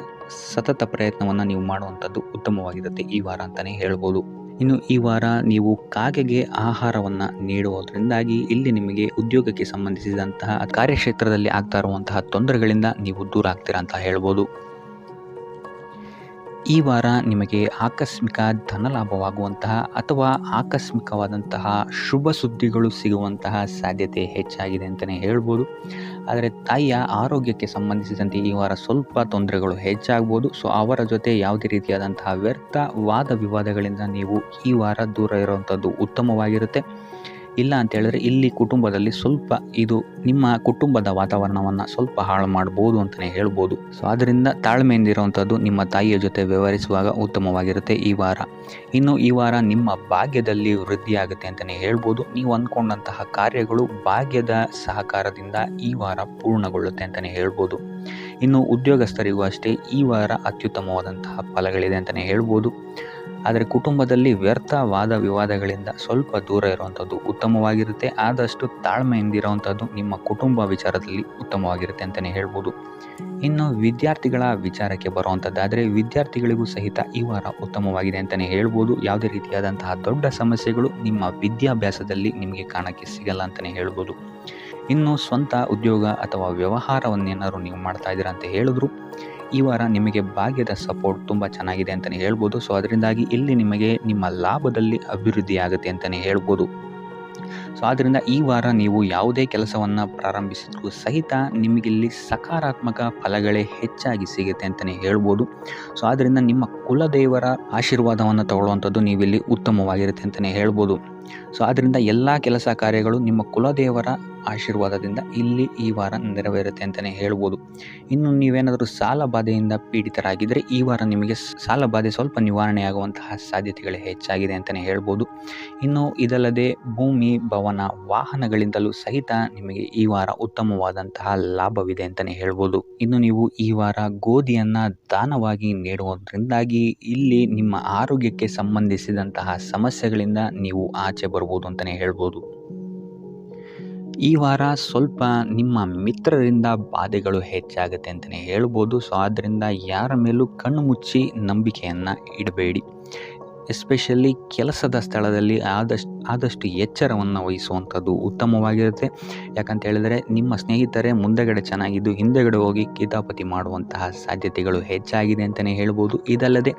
ಸತತ ಪ್ರಯತ್ನವನ್ನು ನೀವು ಮಾಡುವಂಥದ್ದು ಉತ್ತಮವಾಗಿರುತ್ತೆ ಈ ವಾರ ಅಂತಲೇ ಹೇಳ್ಬೋದು. ಇನ್ನು ಈ ವಾರ ನೀವು ಕಾಗೆಗೆ ಆಹಾರವನ್ನು ನೀಡುವುದರಿಂದಾಗಿ ಇಲ್ಲಿ ನಿಮಗೆ ಉದ್ಯೋಗಕ್ಕೆ ಸಂಬಂಧಿಸಿದಂತಹ ಕಾರ್ಯಕ್ಷೇತ್ರದಲ್ಲಿ ಆಗ್ತಾ ಇರುವಂತಹ ತೊಂದರೆಗಳಿಂದ ನೀವು ದೂರ ಆಗ್ತೀರಾ ಅಂತ ಹೇಳ್ಬೋದು. ಈ ವಾರ ನಿಮಗೆ ಆಕಸ್ಮಿಕ ಧನಲಾಭವಾಗುವಂತಹ ಅಥವಾ ಆಕಸ್ಮಿಕವಾದಂತಹ ಶುಭ ಸುದ್ದಿಗಳು ಸಿಗುವಂತಹ ಸಾಧ್ಯತೆ ಹೆಚ್ಚಾಗಿದೆ ಅಂತಲೇ ಹೇಳ್ಬೋದು. ಆದರೆ ತಾಯಿಯ ಆರೋಗ್ಯಕ್ಕೆ ಸಂಬಂಧಿಸಿದಂತೆ ಈ ವಾರ ಸ್ವಲ್ಪ ತೊಂದರೆಗಳು ಹೆಚ್ಚಾಗ್ಬೋದು. ಸೊ ಅವರ ಜೊತೆ ಯಾವುದೇ ರೀತಿಯಾದಂತಹ ವ್ಯರ್ಥ ವಾದ ವಿವಾದಗಳಿಂದ ನೀವು ಈ ವಾರ ದೂರ ಇರುವಂಥದ್ದು ಉತ್ತಮವಾಗಿರುತ್ತೆ. ಇಲ್ಲ ಅಂತ ಹೇಳಿದ್ರೆ ಇಲ್ಲಿ ಕುಟುಂಬದಲ್ಲಿ ಸ್ವಲ್ಪ ಇದು ನಿಮ್ಮ ಕುಟುಂಬದ ವಾತಾವರಣವನ್ನು ಸ್ವಲ್ಪ ಹಾಳು ಮಾಡ್ಬೋದು ಅಂತಲೇ ಹೇಳ್ಬೋದು. ಸೊ ಆದ್ದರಿಂದ ತಾಳ್ಮೆಯಿಂದ ಇರುವಂಥದ್ದು ನಿಮ್ಮ ತಾಯಿಯ ಜೊತೆ ವ್ಯವಹರಿಸುವಾಗ ಉತ್ತಮವಾಗಿರುತ್ತೆ ಈ ವಾರ. ಇನ್ನು ಈ ವಾರ ನಿಮ್ಮ ಭಾಗ್ಯದಲ್ಲಿ ವೃದ್ಧಿಯಾಗುತ್ತೆ ಅಂತಲೇ ಹೇಳ್ಬೋದು. ನೀವು ಅಂದ್ಕೊಂಡಂತಹ ಕಾರ್ಯಗಳು ಭಾಗ್ಯದ ಸಹಕಾರದಿಂದ ಈ ವಾರ ಪೂರ್ಣಗೊಳ್ಳುತ್ತೆ ಅಂತಲೇ ಹೇಳ್ಬೋದು. ಇನ್ನು ಉದ್ಯೋಗಸ್ಥರಿಗೂ ಅಷ್ಟೇ ಈ ವಾರ ಅತ್ಯುತ್ತಮವಾದಂತಹ ಫಲಗಳಿದೆ ಅಂತಲೇ ಹೇಳ್ಬೋದು. ಆದರೆ ಕುಟುಂಬದಲ್ಲಿ ವ್ಯರ್ಥ ವಾದ ವಿವಾದಗಳಿಂದ ಸ್ವಲ್ಪ ದೂರ ಇರುವಂಥದ್ದು ಉತ್ತಮವಾಗಿರುತ್ತೆ. ಆದಷ್ಟು ತಾಳ್ಮೆಯಿಂದಿರುವಂಥದ್ದು ನಿಮ್ಮ ಕುಟುಂಬ ವಿಚಾರದಲ್ಲಿ ಉತ್ತಮವಾಗಿರುತ್ತೆ ಅಂತಲೇ ಹೇಳ್ಬೋದು. ಇನ್ನು ವಿದ್ಯಾರ್ಥಿಗಳ ವಿಚಾರಕ್ಕೆ ಬರುವಂಥದ್ದಾದರೆ ವಿದ್ಯಾರ್ಥಿಗಳಿಗೂ ಸಹಿತ ಈ ವಾರ ಉತ್ತಮವಾಗಿದೆ ಅಂತಲೇ ಹೇಳ್ಬೋದು. ಯಾವುದೇ ರೀತಿಯಾದಂತಹ ದೊಡ್ಡ ಸಮಸ್ಯೆಗಳು ನಿಮ್ಮ ವಿದ್ಯಾಭ್ಯಾಸದಲ್ಲಿ ನಿಮಗೆ ಕಾಣಕ್ಕೆ ಸಿಗಲ್ಲ ಅಂತಲೇ ಹೇಳ್ಬೋದು. ಇನ್ನು ಸ್ವಂತ ಉದ್ಯೋಗ ಅಥವಾ ವ್ಯವಹಾರವನ್ನೇನಾದ್ರು ನೀವು ಮಾಡ್ತಾ ಇದ್ದೀರಾ ಅಂತ ಹೇಳಿದ್ರು ಈ ವಾರ ನಿಮಗೆ ಭಾಗ್ಯದ ಸಪೋರ್ಟ್ ತುಂಬ ಚೆನ್ನಾಗಿದೆ ಅಂತಲೇ ಹೇಳ್ಬೋದು. ಸೊ ಅದರಿಂದಾಗಿ ಇಲ್ಲಿ ನಿಮಗೆ ನಿಮ್ಮ ಲಾಭದಲ್ಲಿ ಅಭಿವೃದ್ಧಿ ಆಗುತ್ತೆ ಅಂತಲೇ ಹೇಳ್ಬೋದು. ಸೊ ಆದ್ದರಿಂದ ಈ ವಾರ ನೀವು ಯಾವುದೇ ಕೆಲಸವನ್ನು ಪ್ರಾರಂಭಿಸಿದ್ರೂ ಸಹಿತ ನಿಮಗಿಲ್ಲಿ ಸಕಾರಾತ್ಮಕ ಫಲಗಳೇ ಹೆಚ್ಚಾಗಿ ಸಿಗುತ್ತೆ ಅಂತಲೇ ಹೇಳ್ಬೋದು. ಸೊ ಆದ್ದರಿಂದ ನಿಮ್ಮ ಕುಲದೇವರ ಆಶೀರ್ವಾದವನ್ನು ತಗೊಳ್ಳುವಂಥದ್ದು ನೀವಿಲ್ಲಿ ಉತ್ತಮವಾಗಿರುತ್ತೆ ಅಂತಲೇ ಹೇಳ್ಬೋದು. ಸೊ ಆದ್ದರಿಂದ ಎಲ್ಲ ಕೆಲಸ ಕಾರ್ಯಗಳು ನಿಮ್ಮ ಕುಲದೇವರ ಆಶೀರ್ವಾದದಿಂದ ಇಲ್ಲಿ ಈ ವಾರ ನೆರವೇರುತ್ತೆ ಅಂತಲೇ ಹೇಳ್ಬೋದು. ಇನ್ನು ನೀವೇನಾದರೂ ಸಾಲ ಬಾಧೆಯಿಂದ ಪೀಡಿತರಾಗಿದ್ದರೆ ಈ ವಾರ ನಿಮಗೆ ಸಾಲ ಬಾಧೆ ಸ್ವಲ್ಪ ನಿವಾರಣೆಯಾಗುವಂತಹ ಸಾಧ್ಯತೆಗಳು ಹೆಚ್ಚಾಗಿದೆ ಅಂತಲೇ ಹೇಳ್ಬೋದು. ಇನ್ನು ಇದಲ್ಲದೆ ಭೂಮಿ, ಭವನ, ವಾಹನಗಳಿಂದಲೂ ಸಹಿತ ನಿಮಗೆ ಈ ವಾರ ಉತ್ತಮವಾದಂತಹ ಲಾಭವಿದೆ ಅಂತಲೇ ಹೇಳ್ಬೋದು. ಇನ್ನು ನೀವು ಈ ವಾರ ಗೋಧಿಯನ್ನು ದಾನವಾಗಿ ನೀಡುವುದರಿಂದಾಗಿ ಇಲ್ಲಿ ನಿಮ್ಮ ಆರೋಗ್ಯಕ್ಕೆ ಸಂಬಂಧಿಸಿದಂತಹ ಸಮಸ್ಯೆಗಳಿಂದ ನೀವು ಆಚೆ ಬರ್ಬೋದು ಅಂತಲೇ ಹೇಳ್ಬೋದು. ಈ ವಾರ ಸ್ವಲ್ಪ ನಿಮ್ಮ ಮಿತ್ರರಿಂದ ಬಾಧೆಗಳು ಹೆಚ್ಚಾಗುತ್ತೆ ಅಂತಲೇ ಹೇಳ್ಬೋದು. ಸೊ ಆದ್ದರಿಂದ ಯಾರ ಮೇಲೂ ಕಣ್ಣು ಮುಚ್ಚಿ ನಂಬಿಕೆಯನ್ನು ಇಡಬೇಡಿ. ಎಸ್ಪೆಷಲಿ ಕೆಲಸದ ಸ್ಥಳದಲ್ಲಿ ಆದಷ್ಟು ಎಚ್ಚರವನ್ನು ವಹಿಸುವಂಥದ್ದು ಉತ್ತಮವಾಗಿರುತ್ತೆ. ಯಾಕಂತ ಹೇಳಿದರೆ ನಿಮ್ಮ ಸ್ನೇಹಿತರೇ ಮುಂದೆಗಡೆ ಚೆನ್ನಾಗಿದ್ದು ಹಿಂದೆಗಡೆ ಹೋಗಿ ಕಿತಾಪತಿ ಮಾಡುವಂತಹ ಸಾಧ್ಯತೆಗಳು ಹೆಚ್ಚಾಗಿದೆ ಅಂತಲೇ ಹೇಳ್ಬೋದು. ಇದಲ್ಲದೆ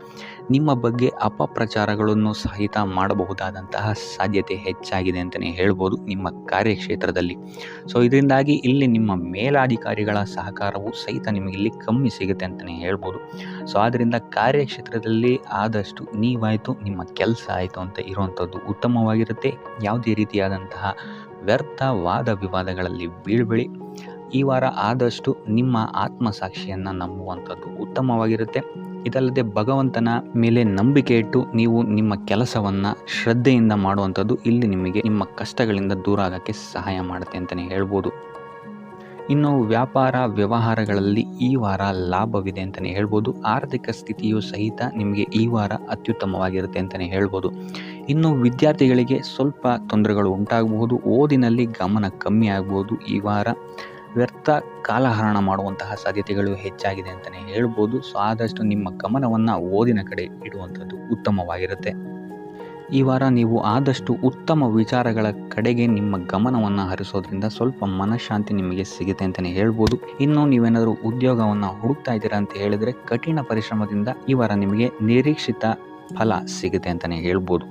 ನಿಮ್ಮ ಬಗ್ಗೆ ಅಪಪ್ರಚಾರಗಳನ್ನು ಸಹಿತ ಮಾಡಬಹುದಾದಂತಹ ಸಾಧ್ಯತೆ ಹೆಚ್ಚಾಗಿದೆ ಅಂತಲೇ ಹೇಳ್ಬೋದು ನಿಮ್ಮ ಕಾರ್ಯಕ್ಷೇತ್ರದಲ್ಲಿ. ಸೊ ಇದರಿಂದಾಗಿ ಇಲ್ಲಿ ನಿಮ್ಮ ಮೇಲಾಧಿಕಾರಿಗಳ ಸಹಕಾರವು ಸಹಿತ ನಿಮಗೆ ಇಲ್ಲಿ ಕಮ್ಮಿ ಸಿಗುತ್ತೆ ಅಂತಲೇ ಹೇಳ್ಬೋದು. ಸೊ ಆದ್ದರಿಂದ ಕಾರ್ಯಕ್ಷೇತ್ರದಲ್ಲಿ ಆದಷ್ಟು ನೀವಾಯಿತು ನಿಮ್ಮ ಕೆಲಸ ಆಯಿತು ಅಂತ ಇರುವಂಥದ್ದು ಉತ್ತಮವಾಗಿರುತ್ತೆ. ಯಾವುದೇ ರೀತಿಯಾದಂತಹ ವ್ಯರ್ಥ ವಾದ ವಿವಾದಗಳಲ್ಲಿ ಬೀಳ್ಬೇಡಿ. ಈ ವಾರ ಆದಷ್ಟು ನಿಮ್ಮ ಆತ್ಮಸಾಕ್ಷಿಯನ್ನು ನಂಬುವಂಥದ್ದು ಉತ್ತಮವಾಗಿರುತ್ತೆ. ಇದಲ್ಲದೆ ಭಗವಂತನ ಮೇಲೆ ನಂಬಿಕೆ ಇಟ್ಟು ನೀವು ನಿಮ್ಮ ಕೆಲಸವನ್ನು ಶ್ರದ್ಧೆಯಿಂದ ಮಾಡುವಂಥದ್ದು ಇಲ್ಲಿ ನಿಮಗೆ ನಿಮ್ಮ ಕಷ್ಟಗಳಿಂದ ದೂರ ಆಗೋಕ್ಕೆ ಸಹಾಯ ಮಾಡುತ್ತೆ ಅಂತಲೇ ಹೇಳ್ಬೋದು. ಇನ್ನು ವ್ಯಾಪಾರ ವ್ಯವಹಾರಗಳಲ್ಲಿ ಈ ವಾರ ಲಾಭವಿದೆ ಅಂತಲೇ ಹೇಳ್ಬೋದು. ಆರ್ಥಿಕ ಸ್ಥಿತಿಯು ಸಹಿತ ನಿಮಗೆ ಈ ವಾರ ಅತ್ಯುತ್ತಮವಾಗಿರುತ್ತೆ ಅಂತಲೇ ಹೇಳ್ಬೋದು. ಇನ್ನು ವಿದ್ಯಾರ್ಥಿಗಳಿಗೆ ಸ್ವಲ್ಪ ತೊಂದರೆಗಳು ಉಂಟಾಗಬಹುದು. ಓದಿನಲ್ಲಿ ಗಮನ ಕಮ್ಮಿ ಆಗ್ಬೋದು. ಈ ವಾರ ವ್ಯರ್ಥ ಕಾಲಹರಣ ಮಾಡುವಂತಹ ಸಾಧ್ಯತೆಗಳು ಹೆಚ್ಚಾಗಿದೆ ಅಂತಲೇ ಹೇಳ್ಬೋದು. ಸೊ ಆದಷ್ಟು ನಿಮ್ಮ ಗಮನವನ್ನು ಓದಿನ ಕಡೆ ಇಡುವಂಥದ್ದು ಉತ್ತಮವಾಗಿರುತ್ತೆ. ಈ ವಾರ ನೀವು ಆದಷ್ಟು ಉತ್ತಮ ವಿಚಾರಗಳ ಕಡೆಗೆ ನಿಮ್ಮ ಗಮನವನ್ನು ಹರಿಸೋದ್ರಿಂದ ಸ್ವಲ್ಪ ಮನಃಶಾಂತಿ ನಿಮಗೆ ಸಿಗುತ್ತೆ ಅಂತಲೇ ಹೇಳ್ಬೋದು. ಇನ್ನು ನೀವೇನಾದರೂ ಉದ್ಯೋಗವನ್ನು ಹುಡುಕ್ತಾ ಇದ್ದೀರಾ ಅಂತ ಹೇಳಿದರೆ ಕಠಿಣ ಪರಿಶ್ರಮದಿಂದ ಈ ವಾರ ನಿಮಗೆ ನಿರೀಕ್ಷಿತ ಫಲ ಸಿಗುತ್ತೆ ಅಂತಲೇ ಹೇಳ್ಬೋದು.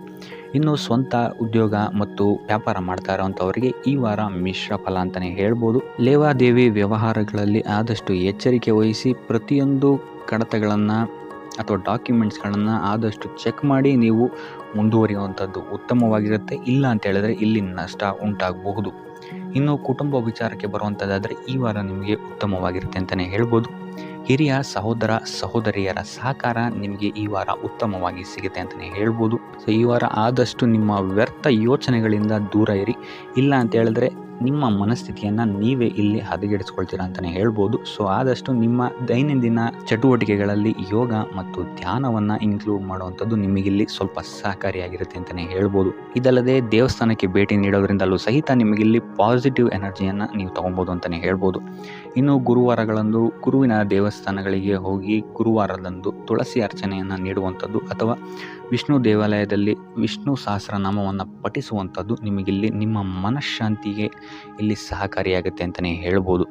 ಇನ್ನು ಸ್ವಂತ ಉದ್ಯೋಗ ಮತ್ತು ವ್ಯಾಪಾರ ಮಾಡ್ತಾ ಇರೋವಂಥವರಿಗೆ ಈ ವಾರ ಮಿಶ್ರ ಫಲ ಅಂತಲೇ ಹೇಳ್ಬೋದು. ಲೇವಾದೇವಿ ವ್ಯವಹಾರಗಳಲ್ಲಿ ಆದಷ್ಟು ಎಚ್ಚರಿಕೆ ವಹಿಸಿ ಪ್ರತಿಯೊಂದು ಕಡತಗಳನ್ನು ಅಥವಾ ಡಾಕ್ಯುಮೆಂಟ್ಸ್ಗಳನ್ನು ಆದಷ್ಟು ಚೆಕ್ ಮಾಡಿ ನೀವು ಮುಂದುವರಿಯುವಂಥದ್ದು ಉತ್ತಮವಾಗಿರುತ್ತೆ. ಇಲ್ಲ ಅಂತ ಹೇಳಿದ್ರೆ ಇಲ್ಲಿ ನಷ್ಟ ಉಂಟಾಗಬಹುದು. ಇನ್ನು ಕುಟುಂಬ ವಿಚಾರಕ್ಕೆ ಬರುವಂಥದ್ದಾದರೆ ಈ ವಾರ ನಿಮಗೆ ಉತ್ತಮವಾಗಿರುತ್ತೆ ಅಂತಲೇ ಹೇಳ್ಬೋದು. ಹಿರಿಯ ಸಹೋದರ ಸಹೋದರಿಯರ ಸಹಕಾರ ನಿಮಗೆ ಈ ವಾರ ಉತ್ತಮವಾಗಿ ಸಿಗುತ್ತೆ ಅಂತಲೇ ಹೇಳ್ಬೋದು. ಸೊ ಈ ವಾರ ಆದಷ್ಟು ನಿಮ್ಮ ವ್ಯರ್ಥ ಯೋಚನೆಗಳಿಂದ ದೂರ ಇರಿ. ಇಲ್ಲ ಅಂತ ಹೇಳಿದ್ರೆ ನಿಮ್ಮ ಮನಸ್ಥಿತಿಯನ್ನು ನೀವೇ ಇಲ್ಲಿ ಹದಗೆಡಿಸ್ಕೊಳ್ತೀರಾ ಅಂತಲೇ ಹೇಳ್ಬೋದು. ಸೊ ಆದಷ್ಟು ನಿಮ್ಮ ದೈನಂದಿನ ಚಟುವಟಿಕೆಗಳಲ್ಲಿ ಯೋಗ ಮತ್ತು ಧ್ಯಾನವನ್ನು ಇನ್ಕ್ಲೂಡ್ ಮಾಡುವಂಥದ್ದು ನಿಮಗಿಲ್ಲಿ ಸ್ವಲ್ಪ ಸಹಕಾರಿಯಾಗಿರುತ್ತೆ ಅಂತಲೇ ಹೇಳ್ಬೋದು. ಇದಲ್ಲದೆ ದೇವಸ್ಥಾನಕ್ಕೆ ಭೇಟಿ ನೀಡೋದ್ರಿಂದಲೂ ಸಹಿತ ನಿಮಗಿಲ್ಲಿ ಪಾಸಿಟಿವ್ ಎನರ್ಜಿಯನ್ನು ನೀವು ತೊಗೊಬೋದು ಅಂತಲೇ ಹೇಳ್ಬೋದು. ಇನ್ನು ಗುರುವಾರಗಳಂದು ಗುರುವಿನ ದೇವಸ್ಥಾನಗಳಿಗೆ ಹೋಗಿ ಗುರುವಾರದಂದು ತುಳಸಿ ಅರ್ಚನೆಯನ್ನು ನೀಡುವಂಥದ್ದು ಅಥವಾ ವಿಷ್ಣು ದೇವಾಲಯದಲ್ಲಿ ವಿಷ್ಣು ಸಹಸ್ರನಾಮವನ್ನು ಪಠಿಸುವಂಥದ್ದು ನಿಮಗಿಲ್ಲಿ ನಿಮ್ಮ ಮನಃಶಾಂತಿಗೆ ಇಲ್ಲಿ ಸಹಕಾರಿಯಾಗುತ್ತೆ ಅಂತಲೇ ಹೇಳ್ಬೋದು.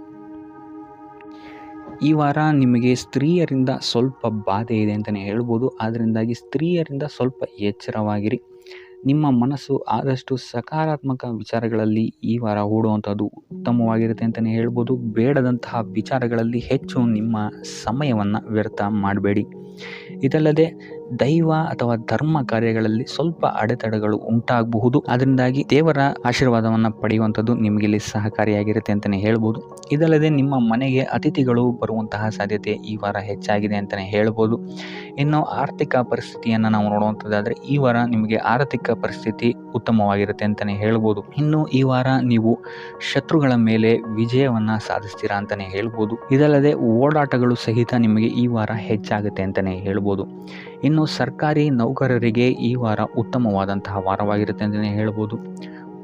ಈ ವಾರ ನಿಮಗೆ ಸ್ತ್ರೀಯರಿಂದ ಸ್ವಲ್ಪ ಬಾಧೆ ಇದೆ ಅಂತಲೇ ಹೇಳ್ಬೋದು. ಅದರಿಂದಾಗಿ ಸ್ತ್ರೀಯರಿಂದ ಸ್ವಲ್ಪ ಎಚ್ಚರವಾಗಿರಿ. ನಿಮ್ಮ ಮನಸ್ಸು ಆದಷ್ಟು ಸಕಾರಾತ್ಮಕ ವಿಚಾರಗಳಲ್ಲಿ ಈ ವಾರ ಹೂಡುವಂಥದ್ದು ಉತ್ತಮವಾಗಿರುತ್ತೆ ಅಂತಲೇ ಹೇಳ್ಬೋದು. ಬೇಡದಂತಹ ವಿಚಾರಗಳಲ್ಲಿ ಹೆಚ್ಚು ನಿಮ್ಮ ಸಮಯವನ್ನು ವ್ಯರ್ಥ ಮಾಡಬೇಡಿ. ಇದಲ್ಲದೆ ದೈವ ಅಥವಾ ಧರ್ಮ ಕಾರ್ಯಗಳಲ್ಲಿ ಸ್ವಲ್ಪ ಅಡೆತಡೆಗಳು ಉಂಟಾಗಬಹುದು. ಅದರಿಂದಾಗಿ ದೇವರ ಆಶೀರ್ವಾದವನ್ನು ಪಡೆಯುವಂಥದ್ದು ನಿಮಗಿಲ್ಲಿ ಸಹಕಾರಿಯಾಗಿರುತ್ತೆ ಅಂತಲೇ ಹೇಳ್ಬೋದು. ಇದಲ್ಲದೆ ನಿಮ್ಮ ಮನೆಗೆ ಅತಿಥಿಗಳು ಬರುವಂತಹ ಸಾಧ್ಯತೆ ಈ ವಾರ ಹೆಚ್ಚಾಗಿದೆ ಅಂತಲೇ ಹೇಳ್ಬೋದು. ಇನ್ನು ಆರ್ಥಿಕ ಪರಿಸ್ಥಿತಿಯನ್ನು ನಾವು ನೋಡುವಂಥದ್ದಾದರೆ ಈ ವಾರ ನಿಮಗೆ ಆರ್ಥಿಕ ಪರಿಸ್ಥಿತಿ ಉತ್ತಮವಾಗಿರುತ್ತೆ ಅಂತಲೇ ಹೇಳ್ಬೋದು. ಇನ್ನು ಈ ವಾರ ನೀವು ಶತ್ರುಗಳ ಮೇಲೆ ವಿಜಯವನ್ನು ಸಾಧಿಸ್ತೀರಾ ಅಂತಲೇ ಹೇಳ್ಬೋದು. ಇದಲ್ಲದೆ ಓಡಾಟಗಳು ಸಹಿತ ನಿಮಗೆ ಈ ವಾರ ಹೆಚ್ಚಾಗುತ್ತೆ ಅಂತಲೇ ಹೇಳ್ಬೋದು. ಇನ್ನು ಸರ್ಕಾರಿ ನೌಕರರಿಗೆ ಈ ವಾರ ಉತ್ತಮವಾದಂತಹ ವಾರವಾಗಿರುತ್ತೆ ಅಂತಲೇ ಹೇಳ್ಬೋದು.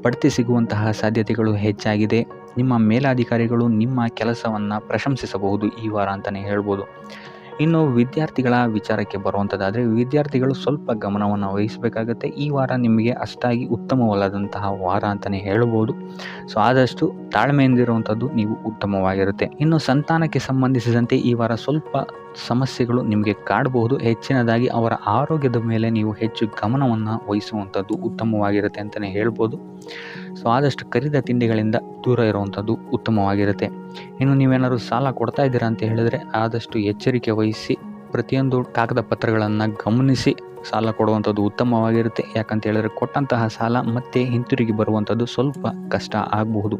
ಬಡ್ತಿ ಸಿಗುವಂತಹ ಸಾಧ್ಯತೆಗಳು ಹೆಚ್ಚಾಗಿದೆ. ನಿಮ್ಮ ಮೇಲಾಧಿಕಾರಿಗಳು ನಿಮ್ಮ ಕೆಲಸವನ್ನು ಪ್ರಶಂಸಿಸಬಹುದು ಈ ವಾರ ಅಂತಲೇ ಹೇಳ್ಬೋದು. ಇನ್ನು ವಿದ್ಯಾರ್ಥಿಗಳ ವಿಚಾರಕ್ಕೆ ಬರುವಂಥದ್ದಾದರೆ ವಿದ್ಯಾರ್ಥಿಗಳು ಸ್ವಲ್ಪ ಗಮನವನ್ನು ವಹಿಸಬೇಕಾಗತ್ತೆ. ಈ ವಾರ ನಿಮಗೆ ಅಷ್ಟಾಗಿ ಉತ್ತಮವಲ್ಲದಂತಹ ವಾರ ಅಂತಲೇ ಹೇಳ್ಬೋದು. ಸೊ ಆದಷ್ಟು ತಾಳ್ಮೆಯಿಂದಿರುವಂಥದ್ದು ನೀವು ಉತ್ತಮವಾಗಿರುತ್ತೆ. ಇನ್ನು ಸಂತಾನಕ್ಕೆ ಸಂಬಂಧಿಸಿದಂತೆ ಈ ವಾರ ಸ್ವಲ್ಪ ಸಮಸ್ಯೆಗಳು ನಿಮಗೆ ಕಾಡಬಹುದು. ಹೆಚ್ಚಿನದಾಗಿ ಅವರ ಆರೋಗ್ಯದ ಮೇಲೆ ನೀವು ಹೆಚ್ಚು ಗಮನವನ್ನು ವಹಿಸುವಂಥದ್ದು ಉತ್ತಮವಾಗಿರುತ್ತೆ ಅಂತಲೇ ಹೇಳ್ಬೋದು. ಸೊ ಆದಷ್ಟು ಕರಿದ ತಿಂಡಿಗಳಿಂದ ದೂರ ಇರುವಂಥದ್ದು ಉತ್ತಮವಾಗಿರುತ್ತೆ. ಇನ್ನು ನೀವೇನಾದ್ರು ಸಾಲ ಕೊಡ್ತಾ ಇದ್ದೀರಾ ಅಂತ ಹೇಳಿದರೆ ಆದಷ್ಟು ಎಚ್ಚರಿಕೆ ವಹಿಸಿ ಪ್ರತಿಯೊಂದು ಕಾಗದ ಪತ್ರಗಳನ್ನು ಗಮನಿಸಿ ಸಾಲ ಕೊಡುವಂಥದ್ದು ಉತ್ತಮವಾಗಿರುತ್ತೆ. ಯಾಕಂತ ಹೇಳಿದ್ರೆ ಕೊಟ್ಟಂತಹ ಸಾಲ ಮತ್ತೆ ಹಿಂತಿರುಗಿ ಬರುವಂಥದ್ದು ಸ್ವಲ್ಪ ಕಷ್ಟ ಆಗಬಹುದು.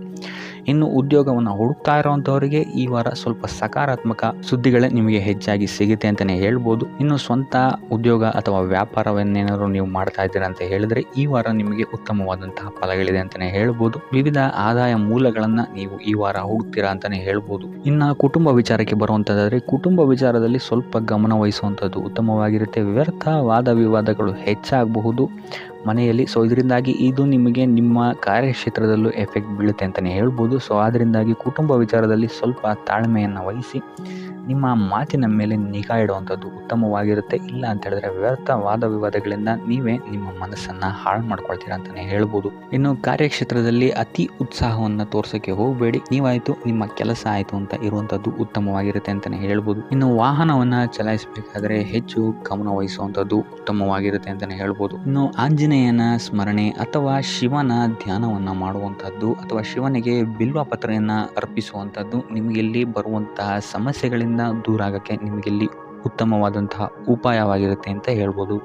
ಇನ್ನು ಉದ್ಯೋಗವನ್ನು ಹುಡುಕ್ತಾ ಇರೋವಂಥವರಿಗೆ ಈ ವಾರ ಸ್ವಲ್ಪ ಸಕಾರಾತ್ಮಕ ಸುದ್ದಿಗಳೇ ನಿಮಗೆ ಹೆಚ್ಚಾಗಿ ಸಿಗುತ್ತೆ ಅಂತಲೇ ಹೇಳ್ಬೋದು. ಇನ್ನು ಸ್ವಂತ ಉದ್ಯೋಗ ಅಥವಾ ವ್ಯಾಪಾರವನ್ನೇನಾದ್ರು ನೀವು ಮಾಡ್ತಾ ಇದ್ದೀರಾ ಅಂತ ಹೇಳಿದ್ರೆ ಈ ವಾರ ನಿಮಗೆ ಉತ್ತಮವಾದಂತಹ ಫಲಗಳಿದೆ ಅಂತಲೇ ಹೇಳ್ಬೋದು. ವಿವಿಧ ಆದಾಯ ಮೂಲಗಳನ್ನು ನೀವು ಈ ವಾರ ಹುಡುಕ್ತೀರಾ ಅಂತಲೇ ಹೇಳ್ಬೋದು. ಇನ್ನು ಕುಟುಂಬ ವಿಚಾರಕ್ಕೆ ಬರುವಂಥದ್ದಾದರೆ ಕುಟುಂಬ ವಿಚಾರದಲ್ಲಿ ಸ್ವಲ್ಪ ಗಮನ ವಹಿಸುವಂಥದ್ದು ಉತ್ತಮವಾಗಿರುತ್ತೆ. ವ್ಯರ್ಥ ವಾದ ವಿವಾದಗಳು ಹೆಚ್ಚಾಗಬಹುದು ಮನೆಯಲ್ಲಿ. ಸೊ ಇದರಿಂದಾಗಿ ಇದು ನಿಮಗೆ ನಿಮ್ಮ ಕಾರ್ಯಕ್ಷೇತ್ರದಲ್ಲೂ ಎಫೆಕ್ಟ್ ಬೀಳುತ್ತೆ ಅಂತಲೇ ಹೇಳ್ಬೋದು. ಸೊ ಅದರಿಂದಾಗಿ ಕುಟುಂಬ ವಿಚಾರದಲ್ಲಿ ಸ್ವಲ್ಪ ತಾಳ್ಮೆಯನ್ನು ವಹಿಸಿ ನಿಮ್ಮ ಮಾತಿನ ಮೇಲೆ ನಿಗಾ ಇಡುವಂಥದ್ದು ಉತ್ತಮವಾಗಿರುತ್ತೆ. ಇಲ್ಲ ಅಂತ ಹೇಳಿದ್ರೆ ವ್ಯರ್ಥ ವಾದ ವಿವಾದಗಳಿಂದ ನೀವೇ ನಿಮ್ಮ ಮನಸ್ಸನ್ನು ಹಾಳು ಮಾಡ್ಕೊಳ್ತೀರಾ ಅಂತಲೇ ಹೇಳ್ಬೋದು. ಇನ್ನು ಕಾರ್ಯಕ್ಷೇತ್ರದಲ್ಲಿ ಅತಿ ಉತ್ಸಾಹವನ್ನು ತೋರ್ಸೋಕ್ಕೆ ಹೋಗಬೇಡಿ. ನೀವಾಯಿತು ನಿಮ್ಮ ಕೆಲಸ ಆಯಿತು ಅಂತ ಇರುವಂಥದ್ದು ಉತ್ತಮವಾಗಿರುತ್ತೆ ಅಂತಲೇ ಹೇಳ್ಬೋದು. ಇನ್ನು ವಾಹನವನ್ನು ಚಲಾಯಿಸಬೇಕಾದ್ರೆ ಹೆಚ್ಚು ಗಮನ ವಹಿಸುವಂಥದ್ದು ಉತ್ತಮವಾಗಿರುತ್ತೆ ಅಂತಲೇ ಹೇಳ್ಬೋದು. ಇನ್ನು ಆಂಜನೇಯನ ಸ್ಮರಣೆ ಅಥವಾ ಶಿವನ ಧ್ಯಾನವನ್ನು ಮಾಡುವಂಥದ್ದು ಅಥವಾ ಶಿವನಿಗೆ ಬಿಲ್ವ ಪತ್ರೆಯನ್ನು ಅರ್ಪಿಸುವಂಥದ್ದು ನಿಮಗಿಲ್ಲಿ ಬರುವಂತಹ ಸಮಸ್ಯೆಗಳಿಂದ ದೂರ ಆಗೋಕ್ಕೆ ನಿಮಗಿಲ್ಲಿ ಉತ್ತಮವಾದಂತಹ ಉಪಾಯವಾಗಿರುತ್ತೆ ಅಂತ ಹೇಳ್ಬೋದು.